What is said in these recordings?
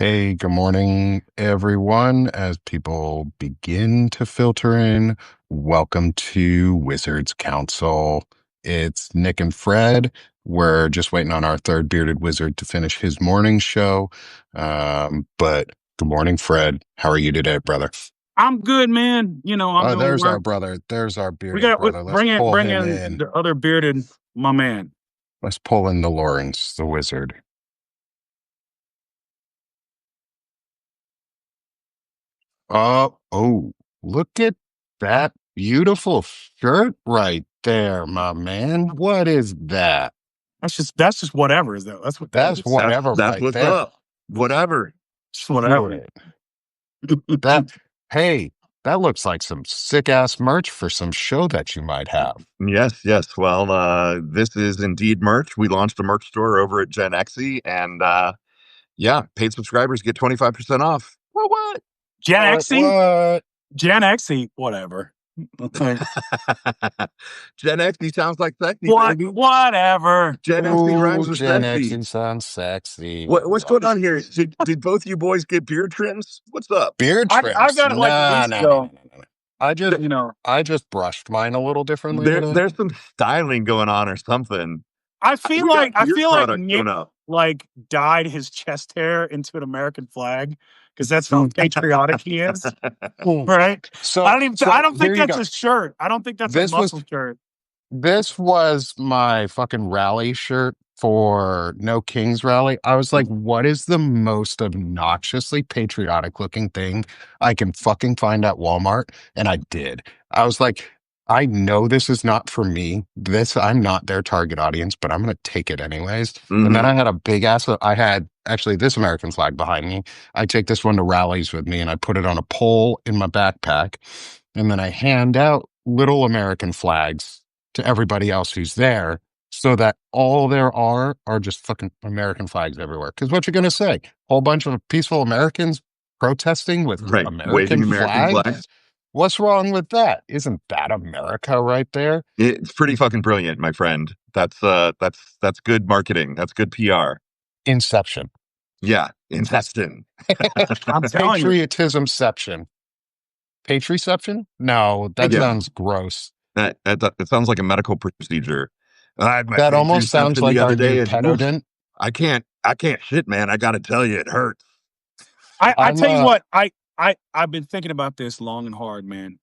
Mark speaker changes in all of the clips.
Speaker 1: Hey, good morning, everyone. As people begin to filter in, welcome to Wizards Council. It's Nick and Fred. We're just waiting on our third bearded wizard to finish his morning show. But good morning, Fred. How are you today, brother?
Speaker 2: I'm good, man. I'm
Speaker 1: Oh,
Speaker 2: doing
Speaker 1: there's our
Speaker 2: work.
Speaker 1: brother. There's our
Speaker 2: We
Speaker 1: bearded
Speaker 2: got
Speaker 1: brother. Let's
Speaker 2: bring in
Speaker 1: pull
Speaker 2: bring
Speaker 1: him
Speaker 2: in
Speaker 1: in.
Speaker 2: the other bearded my man.
Speaker 1: Let's pull in the Lawrence, the wizard. Oh, look at that beautiful shirt right there, my man. What is that?
Speaker 2: That's just whatever is that. That's what that
Speaker 1: That's
Speaker 2: is.
Speaker 1: whatever
Speaker 3: That's
Speaker 1: right
Speaker 3: what's
Speaker 1: there.
Speaker 3: up. Whatever.
Speaker 2: Just whatever.
Speaker 1: Shit. That, hey, that looks like some sick ass merch for some show that you might have.
Speaker 3: Yes. Well, this is indeed merch. We launched a merch store over at Gen Xe, and yeah, paid subscribers get 25% off. What?
Speaker 2: Gen Xe,
Speaker 1: What?
Speaker 2: Gen Xe, whatever.
Speaker 3: Gen Xe sounds like sexy, baby.
Speaker 2: Whatever.
Speaker 3: Gen Xe
Speaker 1: Ooh,
Speaker 3: rhymes with
Speaker 1: Gen
Speaker 3: sexy.
Speaker 1: X sounds sexy.
Speaker 3: What's going on here? Did both you boys get beard trims? What's up?
Speaker 1: Beard
Speaker 2: I
Speaker 1: trims?
Speaker 2: got it like a
Speaker 1: Nah,
Speaker 2: week
Speaker 1: nah, nah, nah,
Speaker 2: ago.
Speaker 1: nah, nah. I just,
Speaker 2: You know,
Speaker 1: I just brushed mine a little differently
Speaker 3: There,
Speaker 1: today.
Speaker 3: there's some styling going on or something.
Speaker 2: I feel
Speaker 3: We
Speaker 2: like
Speaker 3: got beard product
Speaker 2: Nick
Speaker 3: going up.
Speaker 2: dyed his chest hair into an American flag because that's how patriotic he is. Right?
Speaker 1: So,
Speaker 2: I
Speaker 1: so
Speaker 2: don't
Speaker 1: here
Speaker 2: think
Speaker 1: you
Speaker 2: that's
Speaker 1: go.
Speaker 2: a shirt. I don't think that's a
Speaker 1: This was
Speaker 2: muscle shirt.
Speaker 1: this was my fucking rally shirt for No Kings rally. I was like, what is the most obnoxiously patriotic looking thing I can fucking find at Walmart? And I did. I was like, I know this is not for me. I'm not their target audience, but I'm gonna take it anyways. And then
Speaker 3: hmm
Speaker 1: I had a big ass. I had actually this American flag behind me. I take this one to rallies with me, and I put it on a pole in my backpack, and then I hand out little American flags to everybody else who's there so that all there are just fucking American flags everywhere. Because what you're going to say? Whole bunch of peaceful Americans protesting with
Speaker 3: Right. Waving
Speaker 1: American
Speaker 3: American flags.
Speaker 1: flags? What's wrong with that? Isn't that America right there?
Speaker 3: It's pretty fucking brilliant, my friend. That's good marketing. That's good PR.
Speaker 1: Inception.
Speaker 3: Yeah, investing.
Speaker 2: I'm telling you.
Speaker 1: Patriotismception. Patriception? No, that
Speaker 3: Yeah,
Speaker 1: sounds gross.
Speaker 3: that sounds like a medical procedure. I had my
Speaker 1: That almost sounds
Speaker 3: reception the
Speaker 1: like
Speaker 3: other
Speaker 1: our new
Speaker 3: day, and oof,
Speaker 1: pedodent.
Speaker 3: I can't shit, man. I got to tell you, it hurts.
Speaker 2: I
Speaker 1: I'm
Speaker 2: tell you what, I've been thinking about this long and hard, man.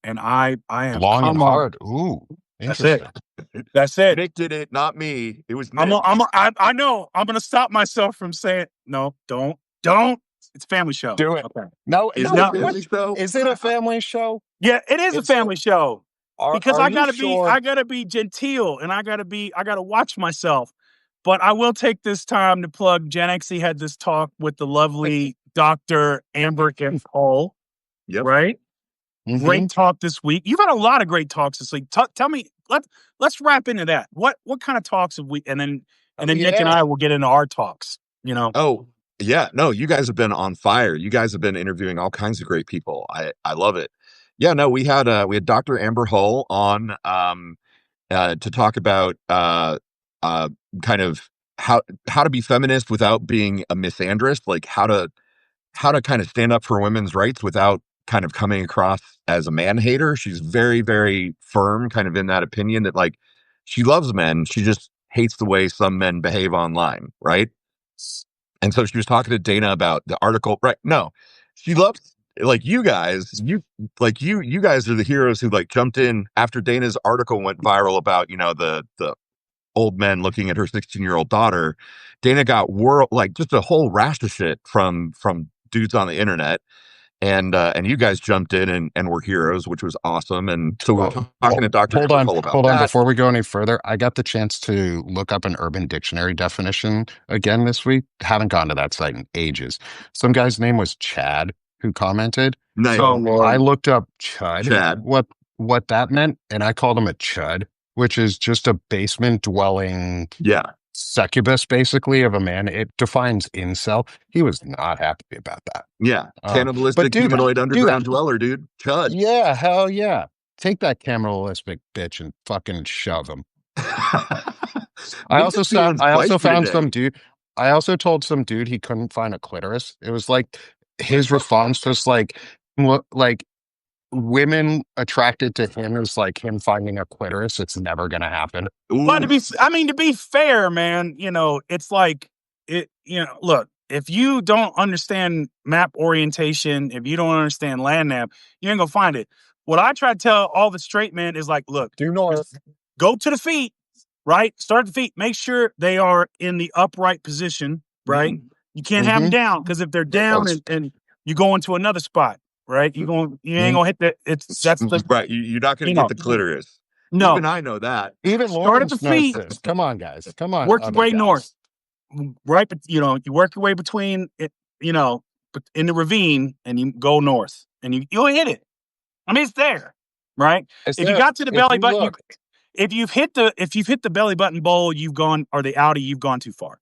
Speaker 2: And I have
Speaker 1: long and
Speaker 2: come on.
Speaker 1: hard. Ooh,
Speaker 2: That's it.
Speaker 1: interesting.
Speaker 2: That's it.
Speaker 3: Nick did it, not me. It was
Speaker 2: I'm
Speaker 3: Nick.
Speaker 2: a, I'm a, I know. I'm gonna stop myself from saying no. Don't. It's a family show.
Speaker 1: Do it.
Speaker 2: Okay.
Speaker 1: No,
Speaker 3: Is
Speaker 1: no.
Speaker 3: it a
Speaker 2: No.
Speaker 3: family show?
Speaker 1: Is it a family show?
Speaker 2: Yeah, it is a
Speaker 1: It's
Speaker 2: family show because
Speaker 1: are
Speaker 2: I
Speaker 1: you
Speaker 2: gotta be
Speaker 1: sure?
Speaker 2: I gotta be genteel and I gotta watch myself. But I will take this time to plug Gen Xe had this talk with the lovely Dr. Amber and Cole,
Speaker 3: Yep.
Speaker 2: right?
Speaker 1: Mhm.
Speaker 2: Great talk this week. You've had a lot of great talks this week. Tell me, let's wrap into that. What kind of talks have we and then Nick and
Speaker 1: Yeah.
Speaker 2: I will get into our talks, you know.
Speaker 3: Oh, yeah. No, you guys have been on fire. You guys have been interviewing all kinds of great people. I love it. Yeah, no, we had Dr. Amber Hull on to talk about uh, kind of how to be feminist without being a misandrist, like how to kind of stand up for women's rights without kind of coming across as a man hater. She's very, very firm, kind of in that opinion that like she loves men, she just hates the way some men behave online, right? And so she was talking to Dana about the article, right? No, she loves like you guys, you guys are the heroes who like jumped in after Dana's article went viral about, the old men looking at her 16-year-old daughter. Dana got like just a whole rash of shit from dudes on the internet. And you guys jumped in and were heroes, which was awesome. And so we were talking to Dr.
Speaker 1: Hold
Speaker 3: Amber
Speaker 1: on,
Speaker 3: Cole about
Speaker 1: hold on.
Speaker 3: that.
Speaker 1: Before we go any further, I got the chance to look up an Urban Dictionary definition again this week. Haven't gone to that site in ages. Some guy's name was Chad who commented.
Speaker 3: Nice.
Speaker 2: Oh
Speaker 1: So I
Speaker 2: Lord.
Speaker 1: looked up chud,
Speaker 3: Chad.
Speaker 1: what that meant, and I called him a chud, which is just a basement dwelling
Speaker 3: Yeah.
Speaker 1: succubus, basically, of a man. It defines incel. He was not happy about that.
Speaker 3: Yeah.
Speaker 1: But
Speaker 3: Cannibalistic
Speaker 1: do that.
Speaker 3: humanoid
Speaker 1: Do that.
Speaker 3: underground dweller, dude. Chud.
Speaker 1: Yeah, hell yeah. Take that cannibalistic bitch and fucking shove him. I
Speaker 3: Nick
Speaker 1: also
Speaker 3: is
Speaker 1: saw
Speaker 3: feeling
Speaker 1: I also
Speaker 3: spicy
Speaker 1: found
Speaker 3: today.
Speaker 1: some dude. I also told some dude he couldn't find a clitoris. It was like his response was like, like women attracted to him is like him finding a clitoris. It's never gonna happen.
Speaker 2: But
Speaker 3: Ooh.
Speaker 2: to be fair, man, it's like look, if you don't understand map orientation, if you don't understand land nav, you ain't gonna find it. What I try to tell all the straight men is like, look,
Speaker 1: Do north.
Speaker 2: go to the feet, right? Start at the feet. Make sure they are in the upright position, right? You can't have them down, because if they're down and you go into another spot, right? You ain't gonna hit that's the
Speaker 3: Right. You're not going
Speaker 2: you
Speaker 3: to get
Speaker 2: know
Speaker 3: the clitoris.
Speaker 2: no.
Speaker 3: Even I know that.
Speaker 1: Even
Speaker 2: Start at the
Speaker 1: Lawrence knows
Speaker 2: feet.
Speaker 1: this. Come on, guys. Come on,
Speaker 2: Work your
Speaker 1: other
Speaker 2: way
Speaker 1: guys.
Speaker 2: north, right? But you work your way between it, but in the ravine, and you go north, and you'll hit it. I mean, it's there, right?
Speaker 1: It's
Speaker 2: If you
Speaker 1: there.
Speaker 2: got to the
Speaker 1: If
Speaker 2: belly
Speaker 1: you
Speaker 2: button,
Speaker 1: look.
Speaker 2: if you've hit the belly button bowl, you've gone, or the Audi, you've gone too far.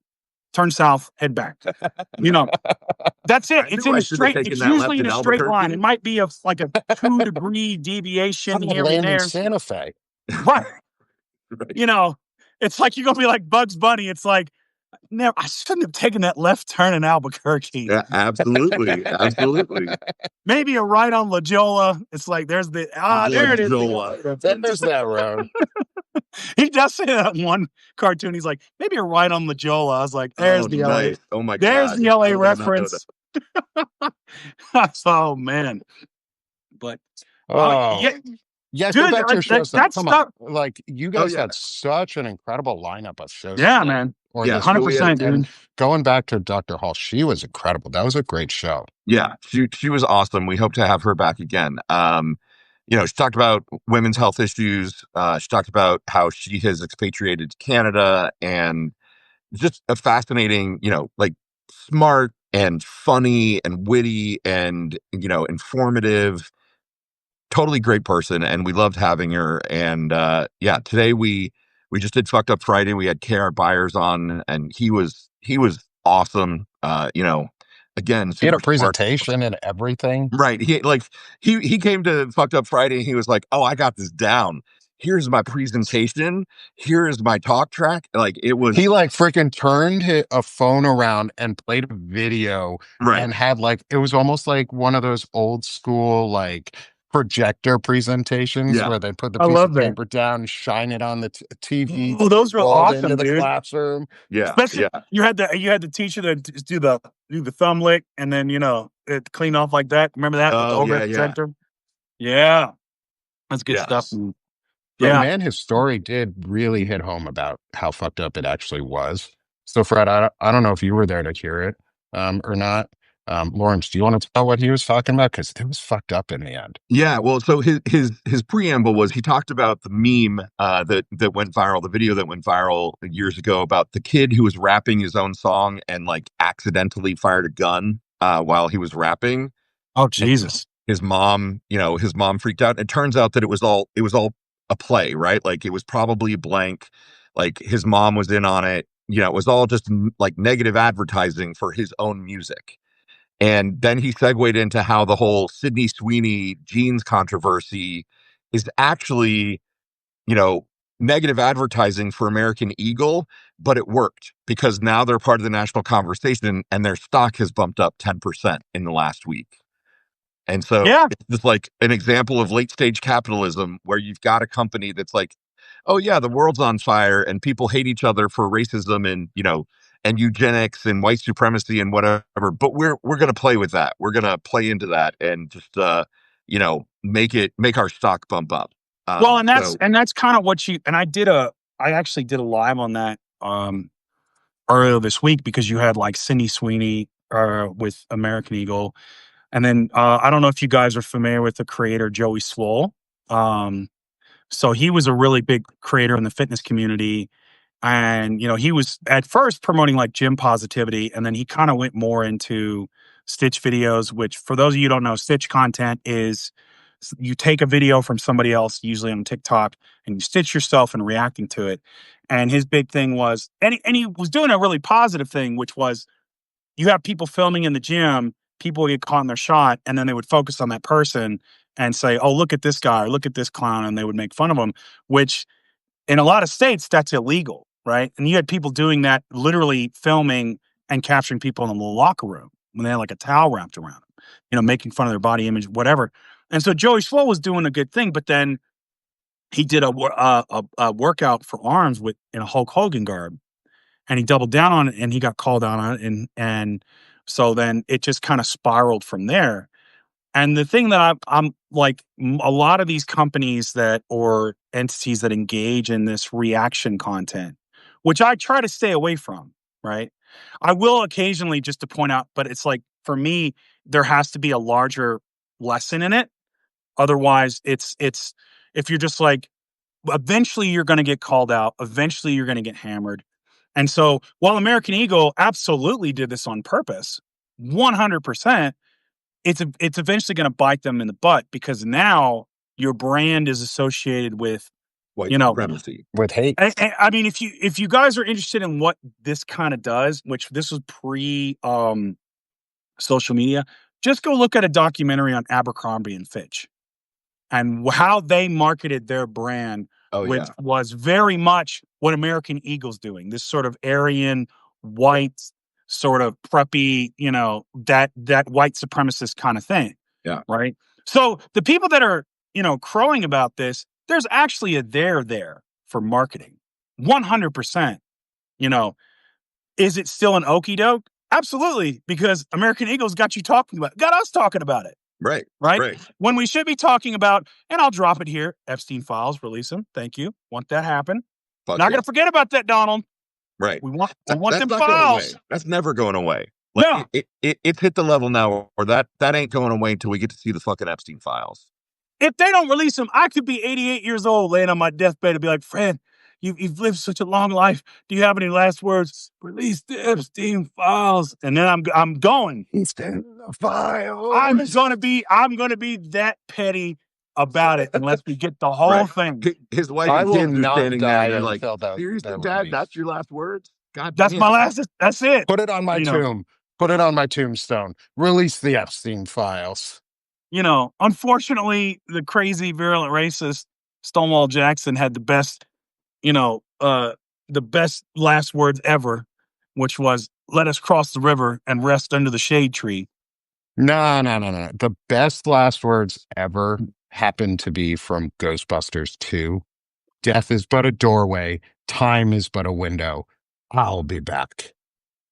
Speaker 2: Turn south, head back. That's it.
Speaker 3: I
Speaker 2: It's
Speaker 3: knew
Speaker 2: in
Speaker 3: I
Speaker 2: a
Speaker 3: should have
Speaker 2: straight.
Speaker 3: taken
Speaker 2: It's
Speaker 3: that left
Speaker 2: usually in
Speaker 3: in
Speaker 2: a straight line.
Speaker 3: Albuquerque.
Speaker 2: It might be like a 2-degree deviation
Speaker 1: I'm
Speaker 2: here and
Speaker 1: landing
Speaker 2: there.
Speaker 1: Santa Fe.
Speaker 2: Right.
Speaker 3: Right.
Speaker 2: It's like you're gonna be like Bugs Bunny. It's like, no, I shouldn't have taken that left turn in Albuquerque.
Speaker 3: Yeah, absolutely. Absolutely.
Speaker 2: Maybe a right on La Jolla. It's like there's there it is.
Speaker 1: Then there's that road.
Speaker 2: He does say that in one cartoon. He's like, maybe a right on La Jolla. I was like, there's the LA.
Speaker 3: Nice. Oh my
Speaker 2: There's
Speaker 3: God.
Speaker 2: the LA
Speaker 3: I did not know
Speaker 2: reference. Oh man. But
Speaker 1: Oh. Yes, go
Speaker 2: good.
Speaker 1: back to your shows.
Speaker 2: That
Speaker 1: Come
Speaker 2: stuff.
Speaker 1: on. Like, you
Speaker 3: Oh
Speaker 1: guys
Speaker 3: yeah.
Speaker 1: had such an incredible lineup of shows.
Speaker 2: Yeah,
Speaker 1: today.
Speaker 2: man.
Speaker 1: Or
Speaker 3: Yeah,
Speaker 1: this
Speaker 3: so
Speaker 1: week.
Speaker 2: 100%, dude.
Speaker 1: And going back to Dr. Hall, she was incredible. That was a great show.
Speaker 3: Yeah, she was awesome. We hope to have her back again. She talked about women's health issues. She talked about how she has expatriated to Canada, and just a fascinating, like smart and funny and witty and informative, totally great person, and we loved having her. And today we just did Fucked Up Friday. We had KR Byers on, and he was awesome. Again,
Speaker 1: He had a
Speaker 3: super smart.
Speaker 1: presentation and everything.
Speaker 3: Right. He came to Fucked Up Friday, and he was like, "Oh, I got this down. Here's my presentation. Here's my talk track." Like, it was
Speaker 1: He like freaking turned a phone around and played a video
Speaker 3: right.
Speaker 1: and had like, it was almost like one of those old school like projector presentations
Speaker 3: Yeah.
Speaker 1: where they put the
Speaker 2: I
Speaker 1: piece
Speaker 2: love
Speaker 1: of
Speaker 2: that.
Speaker 1: paper down, shine it on the TV,
Speaker 2: Oh, those were
Speaker 1: rolled
Speaker 2: awesome,
Speaker 1: into the
Speaker 2: dude.
Speaker 1: classroom.
Speaker 3: Yeah.
Speaker 2: Especially
Speaker 3: Yeah.
Speaker 2: you had the teacher that do the thumb lick, and then it clean off like that. Remember that with the
Speaker 3: Oh,
Speaker 2: overhead
Speaker 3: yeah.
Speaker 2: projector? Yeah, that's good stuff.
Speaker 3: Yes.
Speaker 1: But
Speaker 2: Yeah,
Speaker 1: man, his story did really hit home about how fucked up it actually was. So Fred, I don't know if you were there to hear it or not. Lawrence, do you want to tell what he was talking about? Because it was fucked up in the end.
Speaker 3: Yeah, well, so his preamble was, he talked about the meme that went viral, the video that went viral years ago, about the kid who was rapping his own song and like accidentally fired a gun while he was rapping.
Speaker 2: oh
Speaker 3: And
Speaker 2: Jesus.
Speaker 3: his mom freaked out. It turns out that it was all a play, right? Like, it was probably blank. Like, his mom was in on it. It was all just like negative advertising for his own music. And then he segued into how the whole Sydney Sweeney jeans controversy is actually, negative advertising for American Eagle, but it worked because now they're part of the national conversation, and their stock has bumped up 10% in the last week. And so
Speaker 2: Yeah.
Speaker 3: it's just like an example of late stage capitalism, where you've got a company that's like, oh yeah, the world's on fire and people hate each other for racism and, and eugenics and white supremacy and whatever, but we're going to play with that. We're going to play into that and just make our stock bump up.
Speaker 2: Well, and that's kind of what I actually did a live on that earlier this week, because you had like Sydney Sweeney with American Eagle. And then I don't know if you guys are familiar with the creator Joey Swoll. So he was a really big creator in the fitness community. And, he was at first promoting like gym positivity. And then he kind of went more into Stitch videos, which, for those of you who don't know, Stitch content is you take a video from somebody else, usually on TikTok, and you stitch yourself and reacting to it. And his big thing was, and he was doing a really positive thing, which was, you have people filming in the gym, people would get caught in their shot, and then they would focus on that person and say, oh, look at this guy, or look at this clown, and they would make fun of him, which in a lot of states, that's illegal, right? And you had people doing that, literally filming and capturing people in the locker room when they had like a towel wrapped around them, making fun of their body image, whatever. And so Joey Swoll was doing a good thing, but then he did a workout for arms in a Hulk Hogan garb, and he doubled down on it, and he got called out on it, and so then it just kind of spiraled from there. And the thing that I'm like, a lot of these companies or entities that engage in this reaction content, which I try to stay away from, right? I will occasionally, just to point out, but it's like, for me, there has to be a larger lesson in it. Otherwise, it's if you're just like, eventually you're going to get called out. Eventually you're going to get hammered. And so while American Eagle absolutely did this on purpose, 100%, it's eventually going to bite them in the butt, because now your brand is associated with,
Speaker 3: White
Speaker 2: you know,
Speaker 3: supremacy.
Speaker 1: With hate.
Speaker 2: I mean, if you guys are interested in what this kind of does, which this was pre social media, just go look at a documentary on Abercrombie and Fitch and how they marketed their brand,
Speaker 3: Oh
Speaker 2: which
Speaker 3: yeah.
Speaker 2: was very much what American Eagle's doing. This sort of Aryan, white, sort of preppy, that white supremacist kind of thing.
Speaker 3: Yeah.
Speaker 2: Right. So the people that are, crowing about this, there's actually a there for marketing. 100%. Is it still an okey doke? Absolutely, because American Eagle's got us talking about it.
Speaker 3: Right.
Speaker 2: Right? When we should be talking about, and I'll drop it here, Epstein files, release them. Thank you. Want that happen.
Speaker 3: Fuck
Speaker 2: Not
Speaker 3: yeah.
Speaker 2: going to forget about that, Donald.
Speaker 3: Right.
Speaker 2: We want
Speaker 3: That's
Speaker 2: them
Speaker 3: not going
Speaker 2: files.
Speaker 3: away. That's never going away. Like,
Speaker 2: No.
Speaker 3: It's hit the level now, or that ain't going away until we get to see the fucking Epstein files.
Speaker 2: If they don't release them, I could be 88 years old laying on my deathbed and be like, Fred, you've lived such a long life. Do you have any last words? Release the Epstein files. And then I'm going.
Speaker 1: He's in the files.
Speaker 2: I'm gonna be that petty about it unless we get the whole thing.
Speaker 3: His wife
Speaker 1: I
Speaker 3: and
Speaker 1: will
Speaker 3: kids are
Speaker 1: not
Speaker 3: standing there,
Speaker 1: die
Speaker 3: and you're like,
Speaker 1: until they're
Speaker 3: seriously, Dad,
Speaker 1: released.
Speaker 3: that's your last words? God
Speaker 2: That's
Speaker 3: damn.
Speaker 2: my last. That's it.
Speaker 1: Put it on my tomb. Put it on my tombstone. Release the Epstein files.
Speaker 2: Unfortunately, the crazy virulent racist Stonewall Jackson had the best, the best last words ever, which was, "Let us cross the river and rest under the shade tree."
Speaker 1: No. The best last words ever happened to be from Ghostbusters 2. Death is but a doorway. Time is but a window. I'll be back.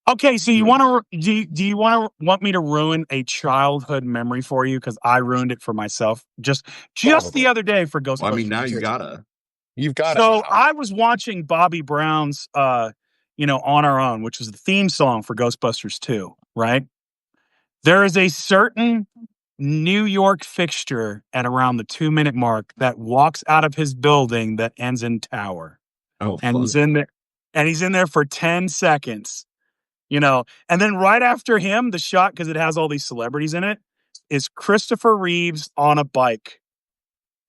Speaker 2: Okay, so you want to do you want me to ruin a childhood memory for you, because I ruined it for myself just the other day for Ghostbusters?
Speaker 3: Well, I mean, now you gotta.
Speaker 1: You've got it.
Speaker 2: So
Speaker 1: now.
Speaker 2: I was watching Bobby Brown's On Our Own, which was the theme song for Ghostbusters 2, right? There is a certain New York fixture at around the 2-minute mark that walks out of his building that ends in tower.
Speaker 3: Oh,
Speaker 2: and he's in there for 10 seconds. And then right after him, the shot, because it has all these celebrities in it, is Christopher Reeves on a bike,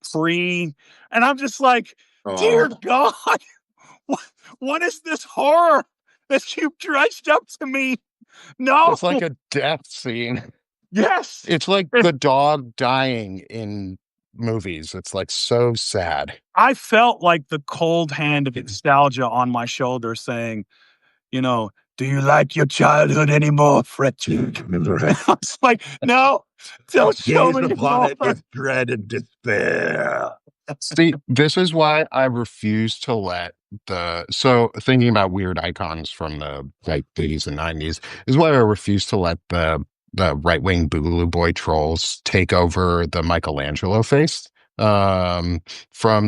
Speaker 2: free. And I'm just like, dear God, what is this horror that you've dredged up to me? No.
Speaker 1: It's like a death scene.
Speaker 2: Yes.
Speaker 1: It's like the dog dying in movies. It's like so sad.
Speaker 2: I felt like the cold hand of nostalgia on my shoulder saying, do you like your childhood anymore, Fletcher? I was like, no, don't show me anymore.
Speaker 3: With dread and despair.
Speaker 1: See, this is why I refuse to let so thinking about weird icons from the 80s and 90s is why I refuse to let the right-wing Boogaloo Boy trolls take over the Michelangelo face from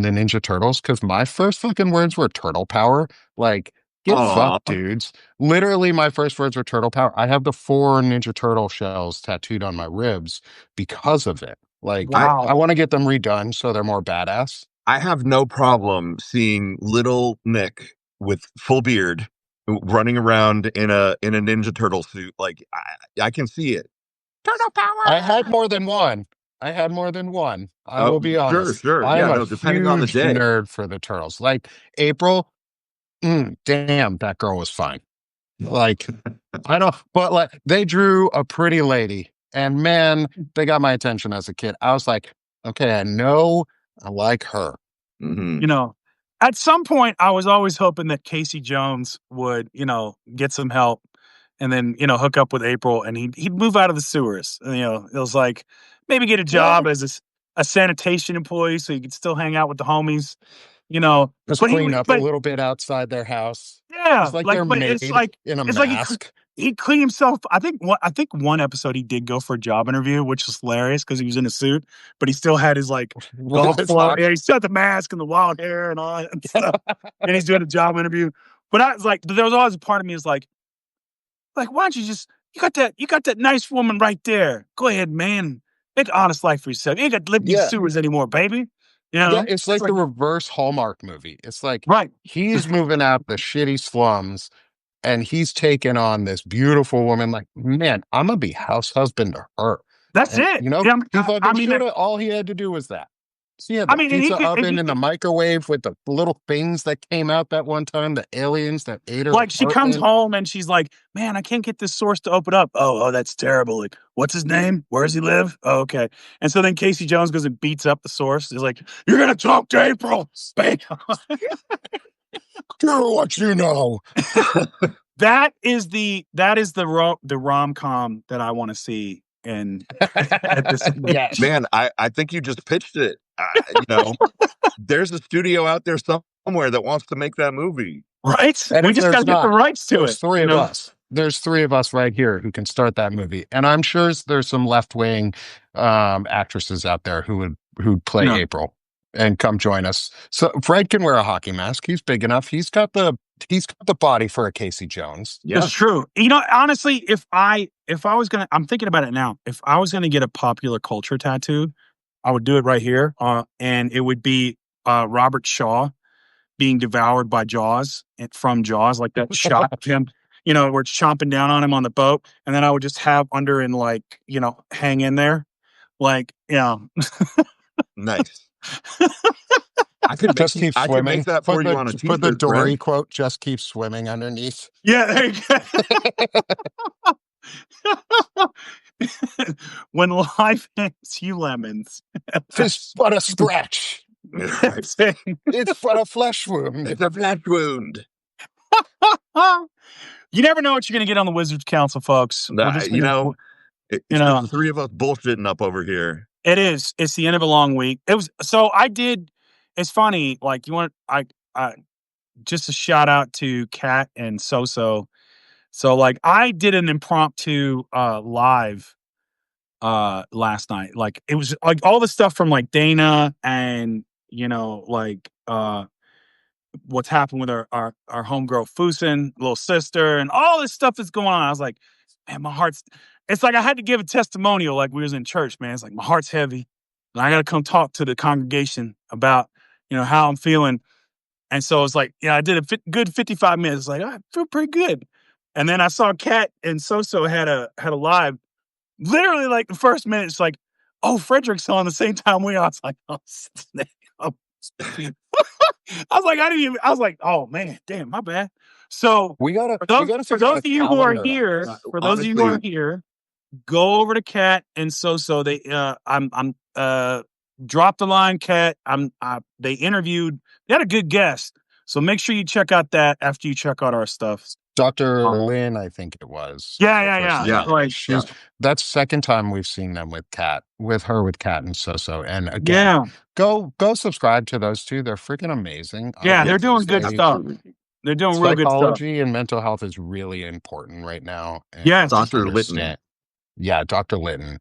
Speaker 1: the Ninja Turtles, because my first fucking words were turtle power. Like, get fucked, dudes. Literally, my first words were turtle power. I have the 4 Ninja Turtle shells tattooed on my ribs because of it. Like,
Speaker 2: wow.
Speaker 1: I want to get them redone so they're more badass.
Speaker 3: I have no problem seeing little Nick with full beard running around in a Ninja Turtle suit. Like, I can see it. Turtle power.
Speaker 1: I had more than one. I will be honest.
Speaker 3: Sure.
Speaker 1: I am a
Speaker 3: depending on the
Speaker 1: huge
Speaker 3: day.
Speaker 1: nerd for the Turtles. Like, April, damn, that girl was fine. Like, I don't, but like, they drew a pretty lady, and man, they got my attention as a kid. I was like, okay, I know I like her.
Speaker 3: Mm-hmm.
Speaker 2: At some point, I was always hoping that Casey Jones would, get some help and then, hook up with April and he'd move out of the sewers. It was like maybe get a job as a sanitation employee so you could still hang out with the homies,
Speaker 1: Just
Speaker 2: but
Speaker 1: clean up a little bit outside their house.
Speaker 2: yeah,
Speaker 1: It's like
Speaker 2: like,
Speaker 1: they're
Speaker 2: but it's
Speaker 1: made
Speaker 2: like
Speaker 1: in a
Speaker 2: it's like
Speaker 1: mask.
Speaker 2: he cleaned himself. I think one episode he did go for a job interview, which was hilarious because he was in a suit, but he still had his like golf
Speaker 1: It's
Speaker 2: club.
Speaker 1: not-
Speaker 2: Yeah, he still had the mask and the wild hair and all that and stuff. And he's doing a job interview. But I was like, there was always a part of me is like, why don't you just you got that nice woman right there. Go ahead, man. Make an honest life for yourself. You ain't got to live in these
Speaker 1: Yeah.
Speaker 2: sewers anymore, baby.
Speaker 1: Yeah, it's like
Speaker 2: like
Speaker 1: the reverse Hallmark movie. It's like
Speaker 2: right.
Speaker 1: he's moving out the shitty slums and he's taking on this beautiful woman. Like, man, I'm gonna be house husband to her.
Speaker 2: That's
Speaker 1: And
Speaker 2: it. Yeah,
Speaker 1: he fucking
Speaker 2: mean,
Speaker 1: should have. All he had to do was that. So he had
Speaker 2: I
Speaker 1: the
Speaker 2: mean,
Speaker 1: pizza oven and the microwave with the little things that came out that one time, the aliens that ate her
Speaker 2: like she comes
Speaker 1: apartment.
Speaker 2: home and she's like, "Man, I can't get this source to open up." Oh, that's terrible. Like, what's his name? Where does he live? Oh, okay. And so then Casey Jones goes and beats up the source. He's like, "You're gonna talk to April." Bam.
Speaker 1: Do what you know.
Speaker 2: that is the rom-com that I want to see in at this
Speaker 1: Yes.
Speaker 3: Man, I think you just pitched it. There's a studio out there somewhere that wants to make that movie.
Speaker 2: right.
Speaker 1: And
Speaker 2: We
Speaker 1: if
Speaker 2: just
Speaker 1: there's
Speaker 2: got to get the
Speaker 1: not,
Speaker 2: rights to
Speaker 1: there's
Speaker 2: it.
Speaker 1: three of us. There's three of us right here who can start that movie. And I'm sure there's some left-wing actresses out there who'd play April and come join us. So Fred can wear a hockey mask. He's big enough. He's got the body for a Casey Jones.
Speaker 2: Yeah. That's true. Honestly, if I was gonna, I'm thinking about it now. If I was gonna get a popular culture tattoo, I would do it right here, and it would be Robert Shaw being devoured by Jaws from Jaws, like that shot of him, where it's chomping down on him on the boat, and then I would just have under and like, hang in there, like,
Speaker 3: Nice. I could
Speaker 1: just keep
Speaker 3: I
Speaker 1: swimming.
Speaker 3: Could make that for you on a t-shirt.
Speaker 1: Put the Dory quote, just keep swimming underneath.
Speaker 2: Yeah, there you go. When life hands you lemons.
Speaker 1: It's but a scratch. It's but a flesh wound.
Speaker 3: It's a flesh wound.
Speaker 2: You never know what you're going to get on the Wizards Council, folks.
Speaker 3: It's just the three of us bullshitting up over here.
Speaker 2: It is. It's the end of a long week. It's funny. Like just a shout out to Kat and So. So like I did an impromptu live last night. Like it was like all the stuff from like Dana and what's happened with our homegirl Fusen, little sister, and all this stuff that's going on. I was like, man, it's like I had to give a testimonial like we was in church, man. It's like my heart's heavy. And I gotta come talk to the congregation about, how I'm feeling. And so it's like, I did a good 55 minutes. It's like, I feel pretty good. And then I saw Kat and So had a live. Literally, like the first minute, it's like, oh, Frederick's on the same time we are. I was like, oh, I was like, oh man, damn, my bad. So for those of you who are here, go over to Kat and So. They, I'm drop the line, Kat. They interviewed. They had a good guest. So make sure you check out that after you check out our stuff.
Speaker 1: Dr. Lynn, I think it was.
Speaker 2: Yeah. Right.
Speaker 1: That's second time we've seen them with Kat and So. And again, go subscribe to those two. They're freaking amazing.
Speaker 2: Yeah, they're doing good stuff. They're doing real good stuff.
Speaker 1: Psychology and mental health is really important right now.
Speaker 2: Yes.
Speaker 3: Dr. Litton.
Speaker 1: Yeah, Dr. Litton.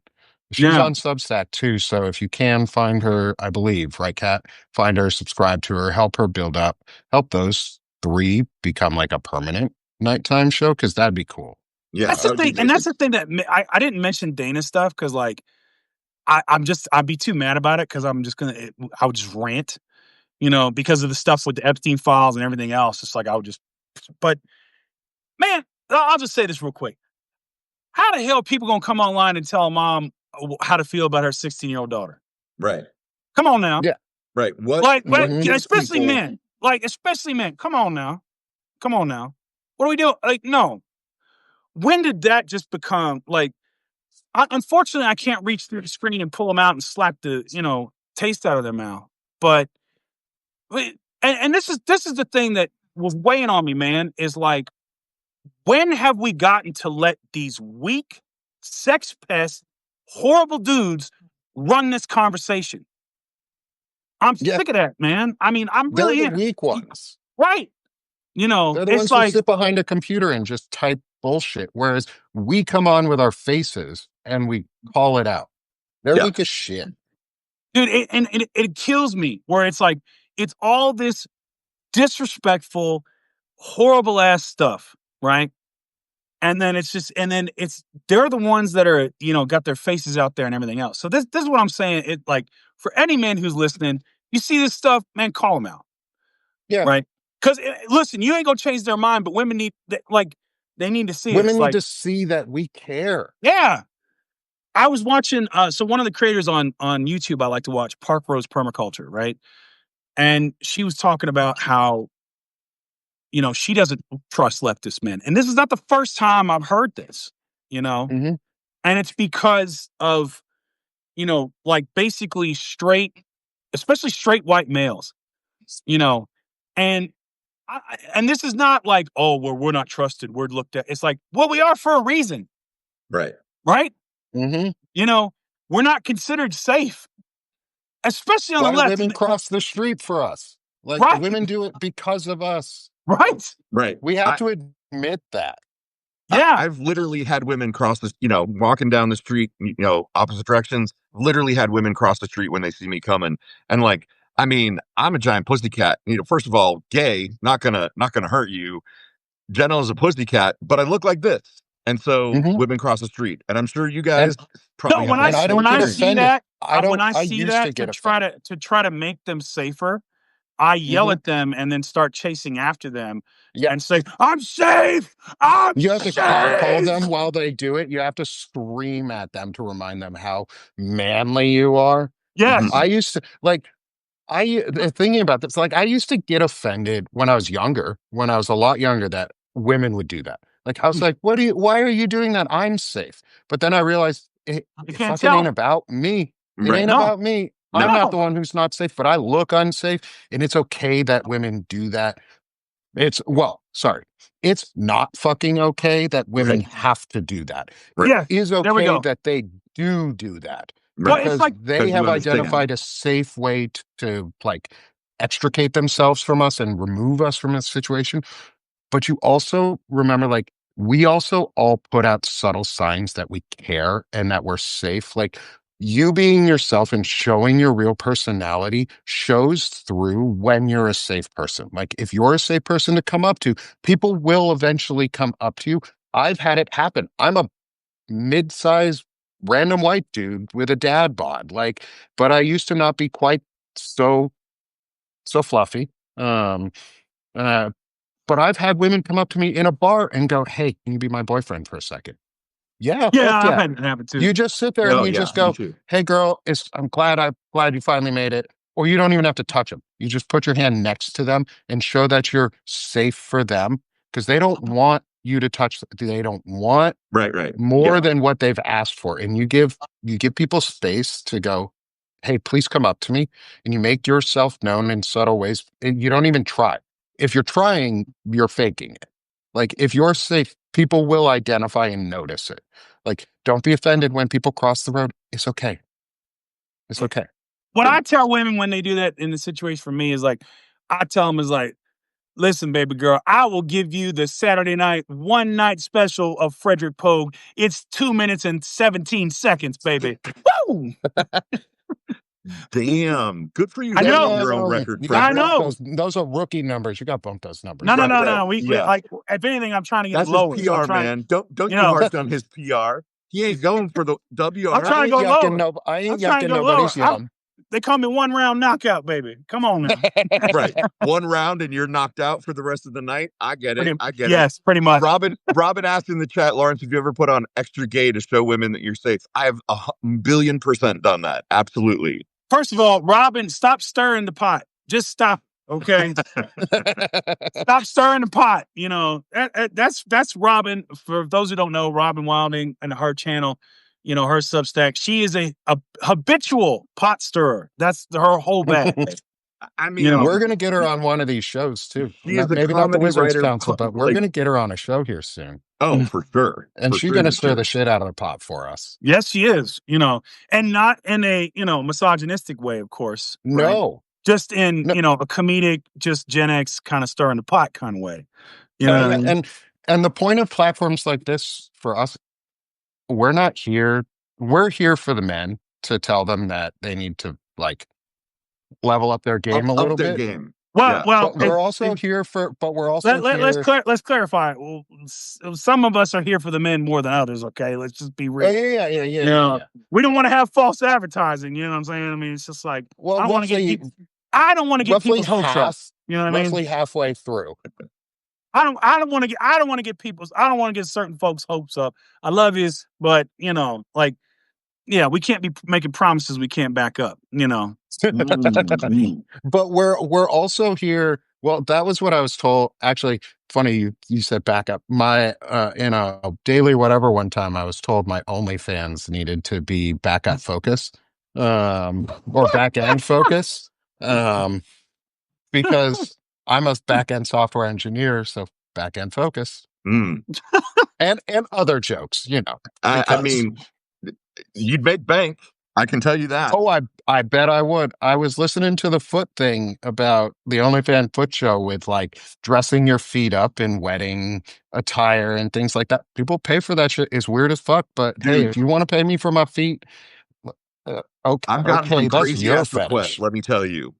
Speaker 1: She's on Substack too. So if you can find her, I believe, right, Kat? Find her, subscribe to her, help her build up, help those three become like a permanent nighttime show, because that'd be cool.
Speaker 3: Yeah,
Speaker 2: that's the thing, and that's the thing that I didn't mention Dana stuff because like I'd be too mad about it because I would just rant, because of the stuff with the Epstein files and everything else. It's like but man, I'll just say this real quick. How the hell are people gonna come online and tell a mom how to feel about her 16-year-old daughter?
Speaker 3: Right.
Speaker 2: Come on now.
Speaker 1: Yeah.
Speaker 3: Right. What?
Speaker 2: Especially men. Like especially men. Come on now. What do we do? Like, no. When did that just become like? Unfortunately, I can't reach through the screen and pull them out and slap the taste out of their mouth. But and this is the thing that was weighing on me, man, is like, when have we gotten to let these weak, sex pest, horrible dudes run this conversation? I'm
Speaker 1: Yeah,
Speaker 2: sick of that, man. I mean, I'm
Speaker 1: they're
Speaker 2: really
Speaker 1: the
Speaker 2: in.
Speaker 1: weak ones.
Speaker 2: Right. You know,
Speaker 1: They're the
Speaker 2: it's
Speaker 1: ones who
Speaker 2: like,
Speaker 1: sit behind a computer and just type bullshit, whereas we come on with our faces and we call it out. They're
Speaker 3: Yeah.
Speaker 1: weak as shit.
Speaker 2: dude, it kills me where it's like, it's all this disrespectful, horrible ass stuff, right? And then they're the ones that are, got their faces out there and everything else. So this is what I'm saying. It, like, for any man who's listening, you see this stuff, man, call them out,
Speaker 1: Yeah.
Speaker 2: right? Because listen, you ain't gonna change their mind, but women they need to see it.
Speaker 1: Women
Speaker 2: It's
Speaker 1: need
Speaker 2: like,
Speaker 1: to see that we care.
Speaker 2: yeah. I was watching. So one of the creators on YouTube I like to watch, Park Rose Permaculture, right? And she was talking about how, she doesn't trust leftist men, and this is not the first time I've heard this,
Speaker 1: Hmm.
Speaker 2: and it's because of, like, basically straight, especially straight white males, you know, and and this is not like, oh, well, we're not trusted, we're looked at. It's like, well, we are for a reason,
Speaker 3: Right.
Speaker 2: right?
Speaker 1: Hmm.
Speaker 2: We're not considered safe, especially on the
Speaker 1: Why do
Speaker 2: left.
Speaker 1: women cross the street for us? Like,
Speaker 2: Right,
Speaker 1: women do it because of us.
Speaker 2: right,
Speaker 3: Right.
Speaker 1: We have to admit that.
Speaker 2: yeah,
Speaker 3: I've literally had women cross this, walking down the street, opposite directions. Literally had women cross the street when they see me coming, and like, I mean, I'm a giant pussycat. First of all, gay, not gonna hurt you. Gentle as a pussycat, but I look like this, and so
Speaker 1: Hmm.
Speaker 3: women cross the street, and I'm sure you
Speaker 1: And
Speaker 3: guys
Speaker 2: no.
Speaker 3: probably have
Speaker 2: When
Speaker 3: that
Speaker 1: and I
Speaker 3: same
Speaker 1: don't
Speaker 2: when I
Speaker 1: get
Speaker 2: see
Speaker 3: experience.
Speaker 1: offended.
Speaker 2: that,
Speaker 1: I
Speaker 2: when
Speaker 1: don't.
Speaker 2: I
Speaker 1: I
Speaker 2: see
Speaker 1: used to
Speaker 2: that,
Speaker 1: get offended.
Speaker 2: to try to make them safer, I yell
Speaker 1: Hmm.
Speaker 2: at them and then start chasing after them
Speaker 1: Yeah.
Speaker 2: and say, "I'm safe! I'm
Speaker 1: You have to catcall them
Speaker 2: safe!"
Speaker 1: while they do it. You have to scream at them to remind them how manly you are.
Speaker 3: Mhm.
Speaker 1: I
Speaker 2: Yes.
Speaker 1: used to like thinking about this, like I used to get offended when I was younger, when I was a lot younger, that women would do that. Like I was like, why are you doing that? I'm safe. But then I realized
Speaker 2: You
Speaker 1: it
Speaker 2: can't
Speaker 1: fucking ain't
Speaker 2: tell.
Speaker 1: about me. It
Speaker 3: Right.
Speaker 1: ain't
Speaker 2: No,
Speaker 1: about me.
Speaker 2: I
Speaker 1: I'm
Speaker 3: No.
Speaker 1: not the
Speaker 2: know.
Speaker 1: one who's not safe, but I look unsafe. And it's okay that women do that. Sorry. It's not fucking okay that women
Speaker 3: Right.
Speaker 1: have to do that. It
Speaker 3: Right.
Speaker 2: Yeah,
Speaker 1: is
Speaker 2: there we
Speaker 1: okay
Speaker 2: go.
Speaker 1: that they do that
Speaker 2: Well,
Speaker 3: Right.
Speaker 2: it's
Speaker 1: because
Speaker 2: like,
Speaker 1: they
Speaker 3: Because you
Speaker 1: have
Speaker 3: understand.
Speaker 1: identified a safe way to like extricate themselves from us and remove us from a situation. But you also remember, like, we also all put out subtle signs that we care and that we're safe. Like, you being yourself and showing your real personality shows through when you're a safe person. Like, if you're a safe person to come up to, people will eventually come up to you. I've had it happen. I'm a mid-sized random white dude with a dad bod. Like, but I used to not be quite so fluffy. Um, uh, but I've had women come up to me in a bar and go, "Hey, can you be my boyfriend for a second?" Yeah,
Speaker 2: yeah,
Speaker 1: fuck
Speaker 2: I've
Speaker 1: yeah.
Speaker 2: had that happen too.
Speaker 1: You just sit there and
Speaker 3: Oh
Speaker 1: you
Speaker 3: yeah,
Speaker 1: just
Speaker 3: me
Speaker 1: go,
Speaker 3: too.
Speaker 1: "Hey, girl, I'm glad you finally made it." Or you don't even have to touch them. You just put your hand next to them and show that you're safe for them because they don't want you to touch. They don't want
Speaker 3: Right. Right. Yeah.
Speaker 1: more than what they've asked for. And you give people space to go, "Hey, please come up to me." And you make yourself known in subtle ways. And you don't even try. If you're trying, you're faking it. Like, if you're safe, people will identify and notice it. Like, don't be offended when people cross the road. It's okay. It's okay.
Speaker 2: What I tell women when they do that in the situation for me is like, I tell them is like, listen, baby girl, I will give you the Saturday night one night special of Frederick Pogue. It's 2 minutes and 17 seconds, baby. Woo!
Speaker 3: Damn. Good for you
Speaker 2: I
Speaker 3: setting
Speaker 2: know.
Speaker 3: your own
Speaker 1: Damn,
Speaker 3: record,
Speaker 1: you got
Speaker 2: I
Speaker 3: Frederick.
Speaker 1: bumped
Speaker 2: know.
Speaker 1: those. Those are rookie numbers. You got bumped those numbers,
Speaker 2: No, no,
Speaker 3: Right.
Speaker 1: brother.
Speaker 2: no,
Speaker 3: Right.
Speaker 2: no. We
Speaker 3: Yeah.
Speaker 2: like, if anything, I'm trying to get it
Speaker 3: That's his
Speaker 2: lower. So I'm
Speaker 3: PR,
Speaker 2: trying,
Speaker 3: man. Don't
Speaker 2: you
Speaker 3: you
Speaker 2: know,
Speaker 3: harsh on his PR. He ain't going for the
Speaker 2: I'm
Speaker 3: WR.
Speaker 1: I
Speaker 2: trying to
Speaker 1: ain't
Speaker 2: go
Speaker 1: yucking
Speaker 2: lower.
Speaker 1: no. I
Speaker 2: I'm
Speaker 1: ain't
Speaker 2: trying to
Speaker 1: yucking
Speaker 2: go lower.
Speaker 1: nobody's yum.
Speaker 2: They call me one round knockout, baby. Come on now.
Speaker 3: Right. One round and you're knocked out for the rest of the night. I get it. I get it.
Speaker 2: Yes, pretty much.
Speaker 3: Robin asked in the chat, Lawrence, have you ever put on extra gay to show women that you're safe? I have a 1,000,000,000% done that. Absolutely.
Speaker 2: First of all, Robin, stop stirring the pot. Just stop. Okay. Stop stirring the pot. That's Robin. For those who don't know, Robin Wilding and her channel, her Substack. She is a habitual pot stirrer. That's her whole bag.
Speaker 3: I
Speaker 2: You
Speaker 3: mean,
Speaker 2: know,
Speaker 1: We're gonna get her on one of these shows too.
Speaker 3: she is a
Speaker 1: Maybe not the
Speaker 3: comedy
Speaker 1: Wizards
Speaker 3: writer.
Speaker 1: Council, but we're
Speaker 3: Like,
Speaker 1: gonna get her on a show here soon,
Speaker 3: oh, for sure,
Speaker 1: and she's
Speaker 3: in
Speaker 1: gonna
Speaker 3: the
Speaker 1: stir the
Speaker 3: show.
Speaker 1: shit out of the pot for us.
Speaker 2: yes, she is. You know, and not in a misogynistic way, of course, right?
Speaker 1: No,
Speaker 2: Just in
Speaker 1: no,
Speaker 2: a comedic, just Gen X kind of stirring the pot kind of way. You know what I
Speaker 1: yeah,
Speaker 2: mean?
Speaker 1: and the point of platforms like this for us, we're not here. We're here for the men to tell them that they need to like level up their game a
Speaker 3: Up
Speaker 1: little
Speaker 3: their
Speaker 1: bit.
Speaker 3: game.
Speaker 2: Well,
Speaker 3: Yeah.
Speaker 2: well,
Speaker 1: But we're also here for. But we're also here.
Speaker 2: let's clarify. Well, some of us are here for the men more than others. Okay, let's just be
Speaker 1: Oh
Speaker 2: real.
Speaker 1: yeah,
Speaker 2: You know, we don't want to have false advertising. You know what I'm saying? I mean, it's just like
Speaker 1: Well,
Speaker 2: I don't want to get I don't want to get
Speaker 1: roughly
Speaker 2: people's hopes up. You know what I mean?
Speaker 1: roughly halfway through.
Speaker 2: I don't want to get I don't want to get certain folks hopes up. I love yous, but like yeah, we can't be making promises we can't back up. Mm.
Speaker 1: But we're also here. Well, that was what I was told. Actually, funny you said backup. My in a daily whatever one time I was told my OnlyFans needed to be backup focus, or back end focus, because I'm a back end software engineer, so back end focus,
Speaker 3: Mm.
Speaker 1: and other jokes,
Speaker 3: I
Speaker 1: because
Speaker 3: mean, you'd make bank. I can tell you that.
Speaker 1: oh, I bet I would. I was listening to the foot thing about the OnlyFans foot show with like dressing your feet up in wedding attire and things like that. People pay for that shit. It's weird as fuck, but hey,
Speaker 3: Dude,
Speaker 1: if you want to pay me for my feet, okay,
Speaker 3: I've gotten some
Speaker 1: that's
Speaker 3: crazy
Speaker 1: your
Speaker 3: ass requests,
Speaker 1: fetish.
Speaker 3: let me tell you.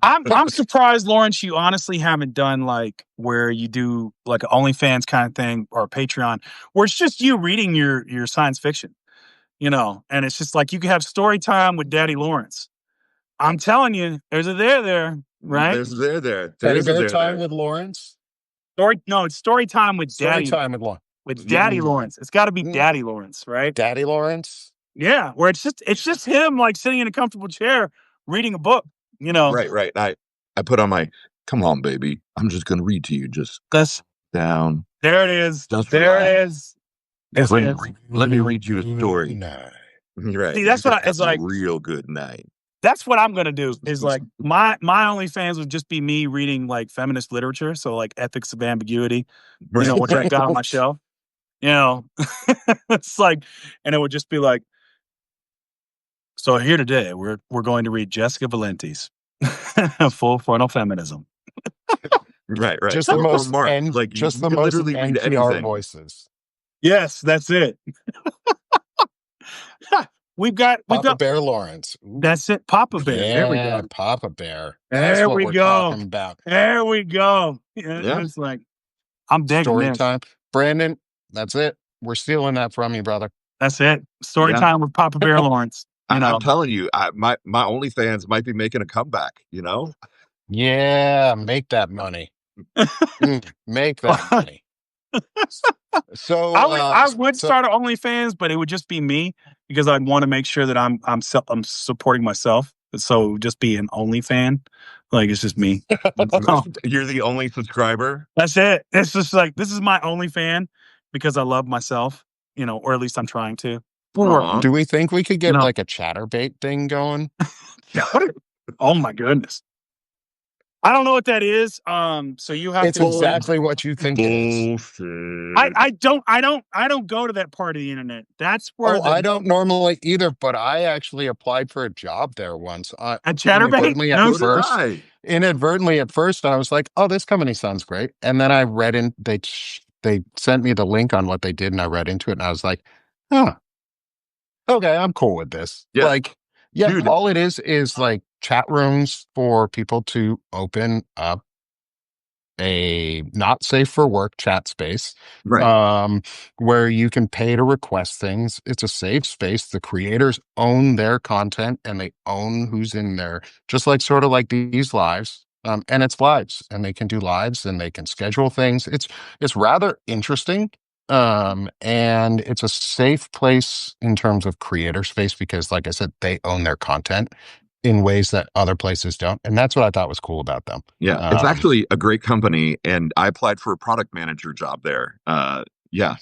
Speaker 2: I'm surprised, Lawrence, you honestly haven't done like where you do like an OnlyFans kind of thing or a Patreon where it's just you reading your science fiction, and it's just like you can have story time with Daddy Lawrence. I'm telling you, there's a there, right?
Speaker 3: There's there. There
Speaker 1: Teddy
Speaker 3: is a
Speaker 1: bear
Speaker 3: there
Speaker 1: time
Speaker 3: there.
Speaker 1: with Lawrence.
Speaker 2: It's story time with
Speaker 1: Story
Speaker 2: Daddy
Speaker 1: time with Lawrence.
Speaker 2: Daddy Lawrence. It's got to be
Speaker 1: Mm,
Speaker 2: Daddy Lawrence, right?
Speaker 1: Daddy Lawrence.
Speaker 2: Yeah, where it's just him like sitting in a comfortable chair reading a book.
Speaker 3: Right. I put on my, come on, baby. I'm just gonna read to you. Just
Speaker 2: That's
Speaker 3: down.
Speaker 2: there it is.
Speaker 3: Just
Speaker 2: There
Speaker 3: relax.
Speaker 2: it is. Yes, it is.
Speaker 3: Let me read you a story.
Speaker 1: No.
Speaker 3: Right.
Speaker 2: See, that's what it's
Speaker 3: Have a
Speaker 2: like.
Speaker 3: real good night.
Speaker 2: That's what I'm gonna do. Is like my OnlyFans would just be me reading like feminist literature, so like Ethics of Ambiguity,
Speaker 3: Right.
Speaker 2: which I got on my shelf. It's like, and it would just be like, so here today we're going to read Jessica Valenti's Full Frontal Feminism.
Speaker 3: Right.
Speaker 1: Just the
Speaker 3: Or
Speaker 1: most
Speaker 3: Mark,
Speaker 1: and
Speaker 3: like
Speaker 1: just
Speaker 3: you
Speaker 1: the
Speaker 3: can
Speaker 1: most
Speaker 3: literally read
Speaker 1: NPR
Speaker 3: anything.
Speaker 1: voices.
Speaker 2: Yes, that's it. We've got
Speaker 1: Papa Bear Lawrence. Ooh,
Speaker 2: that's it. Papa Bear. There we
Speaker 1: yeah,
Speaker 2: go.
Speaker 1: Papa Bear. That's
Speaker 2: There
Speaker 1: what
Speaker 2: we
Speaker 1: we're
Speaker 2: go.
Speaker 1: talking about.
Speaker 2: There we go.
Speaker 3: Yeah.
Speaker 2: It's like I'm digging
Speaker 1: Story
Speaker 2: this.
Speaker 1: time. Brandon, that's it. We're stealing that from you, brother.
Speaker 2: That's it. Story
Speaker 3: Yeah.
Speaker 2: time with Papa Bear Lawrence.
Speaker 3: I'm telling you, my OnlyFans might be making a comeback.
Speaker 1: Yeah, make that money. Make that money. So,
Speaker 2: I would start an OnlyFans, but it would just be me because I'd want to make sure that I'm supporting myself. So it would just be an OnlyFan, like it's just me.
Speaker 3: You're the only subscriber.
Speaker 2: That's it. It's just like this is my OnlyFan because I love myself, or at least I'm trying to.
Speaker 3: Aw.
Speaker 1: do we think we could get
Speaker 2: No.
Speaker 1: like a chatterbait thing going?
Speaker 2: Oh my goodness. I don't know what that is. So you have
Speaker 1: It's
Speaker 2: to
Speaker 1: exactly what you think it is.
Speaker 3: Bullshit.
Speaker 2: I don't go to that part of the internet. That's where
Speaker 1: Oh, I don't normally either, but I actually applied for a job there once.
Speaker 2: a Chatterbait.
Speaker 1: Inadvertently
Speaker 2: No,
Speaker 1: at first. Inadvertently at first, I was like, "Oh, this company sounds great," and then I read in. They sent me the link on what they did, and I read into it, and I was like, "Huh, okay, I'm cool with this."
Speaker 3: Yeah.
Speaker 1: Like, yeah,
Speaker 3: Dude.
Speaker 1: all it is like chat rooms for people to open up a not safe for work chat space,
Speaker 3: Right.
Speaker 1: where you can pay to request things. It's a safe space. The creators own their content and they own who's in there, just like sort of like these lives. And it's lives, and they can do lives, and they can schedule things. It's rather interesting. And it's a safe place in terms of creator space because, like I said, they own their content in ways that other places don't. And that's what I thought was cool about them.
Speaker 3: Yeah. It's actually a great company, and I applied for a product manager job there. Yeah.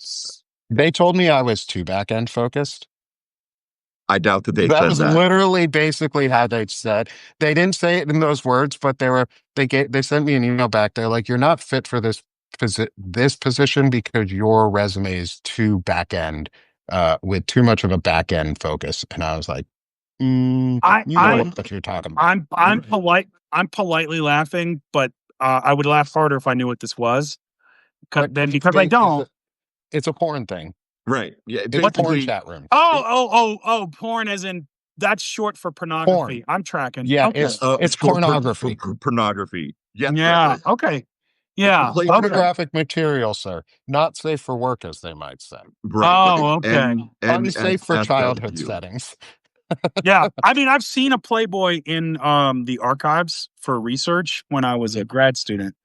Speaker 1: They told me I was too back end focused.
Speaker 3: I doubt that they
Speaker 1: That
Speaker 3: said
Speaker 1: was
Speaker 3: that.
Speaker 1: literally basically how they said. They didn't say it in those words, but they sent me an email back. They're like, "You're not fit for this position because your resume is too back end, with too much of a back end focus." And I was like,
Speaker 2: I
Speaker 1: "You know
Speaker 2: I
Speaker 1: what you're talking about."
Speaker 2: I'm polite. I'm politely laughing, but I would laugh harder if I knew what this was.
Speaker 1: What
Speaker 2: Then
Speaker 1: do you
Speaker 2: because I
Speaker 1: think is
Speaker 2: don't.
Speaker 1: it's a porn thing.
Speaker 3: Right. Yeah.
Speaker 1: It's porn
Speaker 3: Basically,
Speaker 1: chat rooms.
Speaker 2: Porn as in that's short for
Speaker 1: Porn.
Speaker 2: pornography. I'm tracking.
Speaker 1: Yeah,
Speaker 2: Okay.
Speaker 1: it's
Speaker 3: for
Speaker 1: pornography.
Speaker 3: pornography. Yes, sir.
Speaker 2: Yeah. Okay.
Speaker 3: It's a
Speaker 2: Yeah.
Speaker 3: place
Speaker 2: Okay.
Speaker 1: Pornographic material, sir. Not safe for work, as they might say.
Speaker 3: right, right.
Speaker 2: Oh, okay.
Speaker 3: And
Speaker 1: Unsafe for childhood
Speaker 3: SW.
Speaker 1: settings.
Speaker 2: Yeah. I mean, I've seen a Playboy in the archives for research when I was a grad student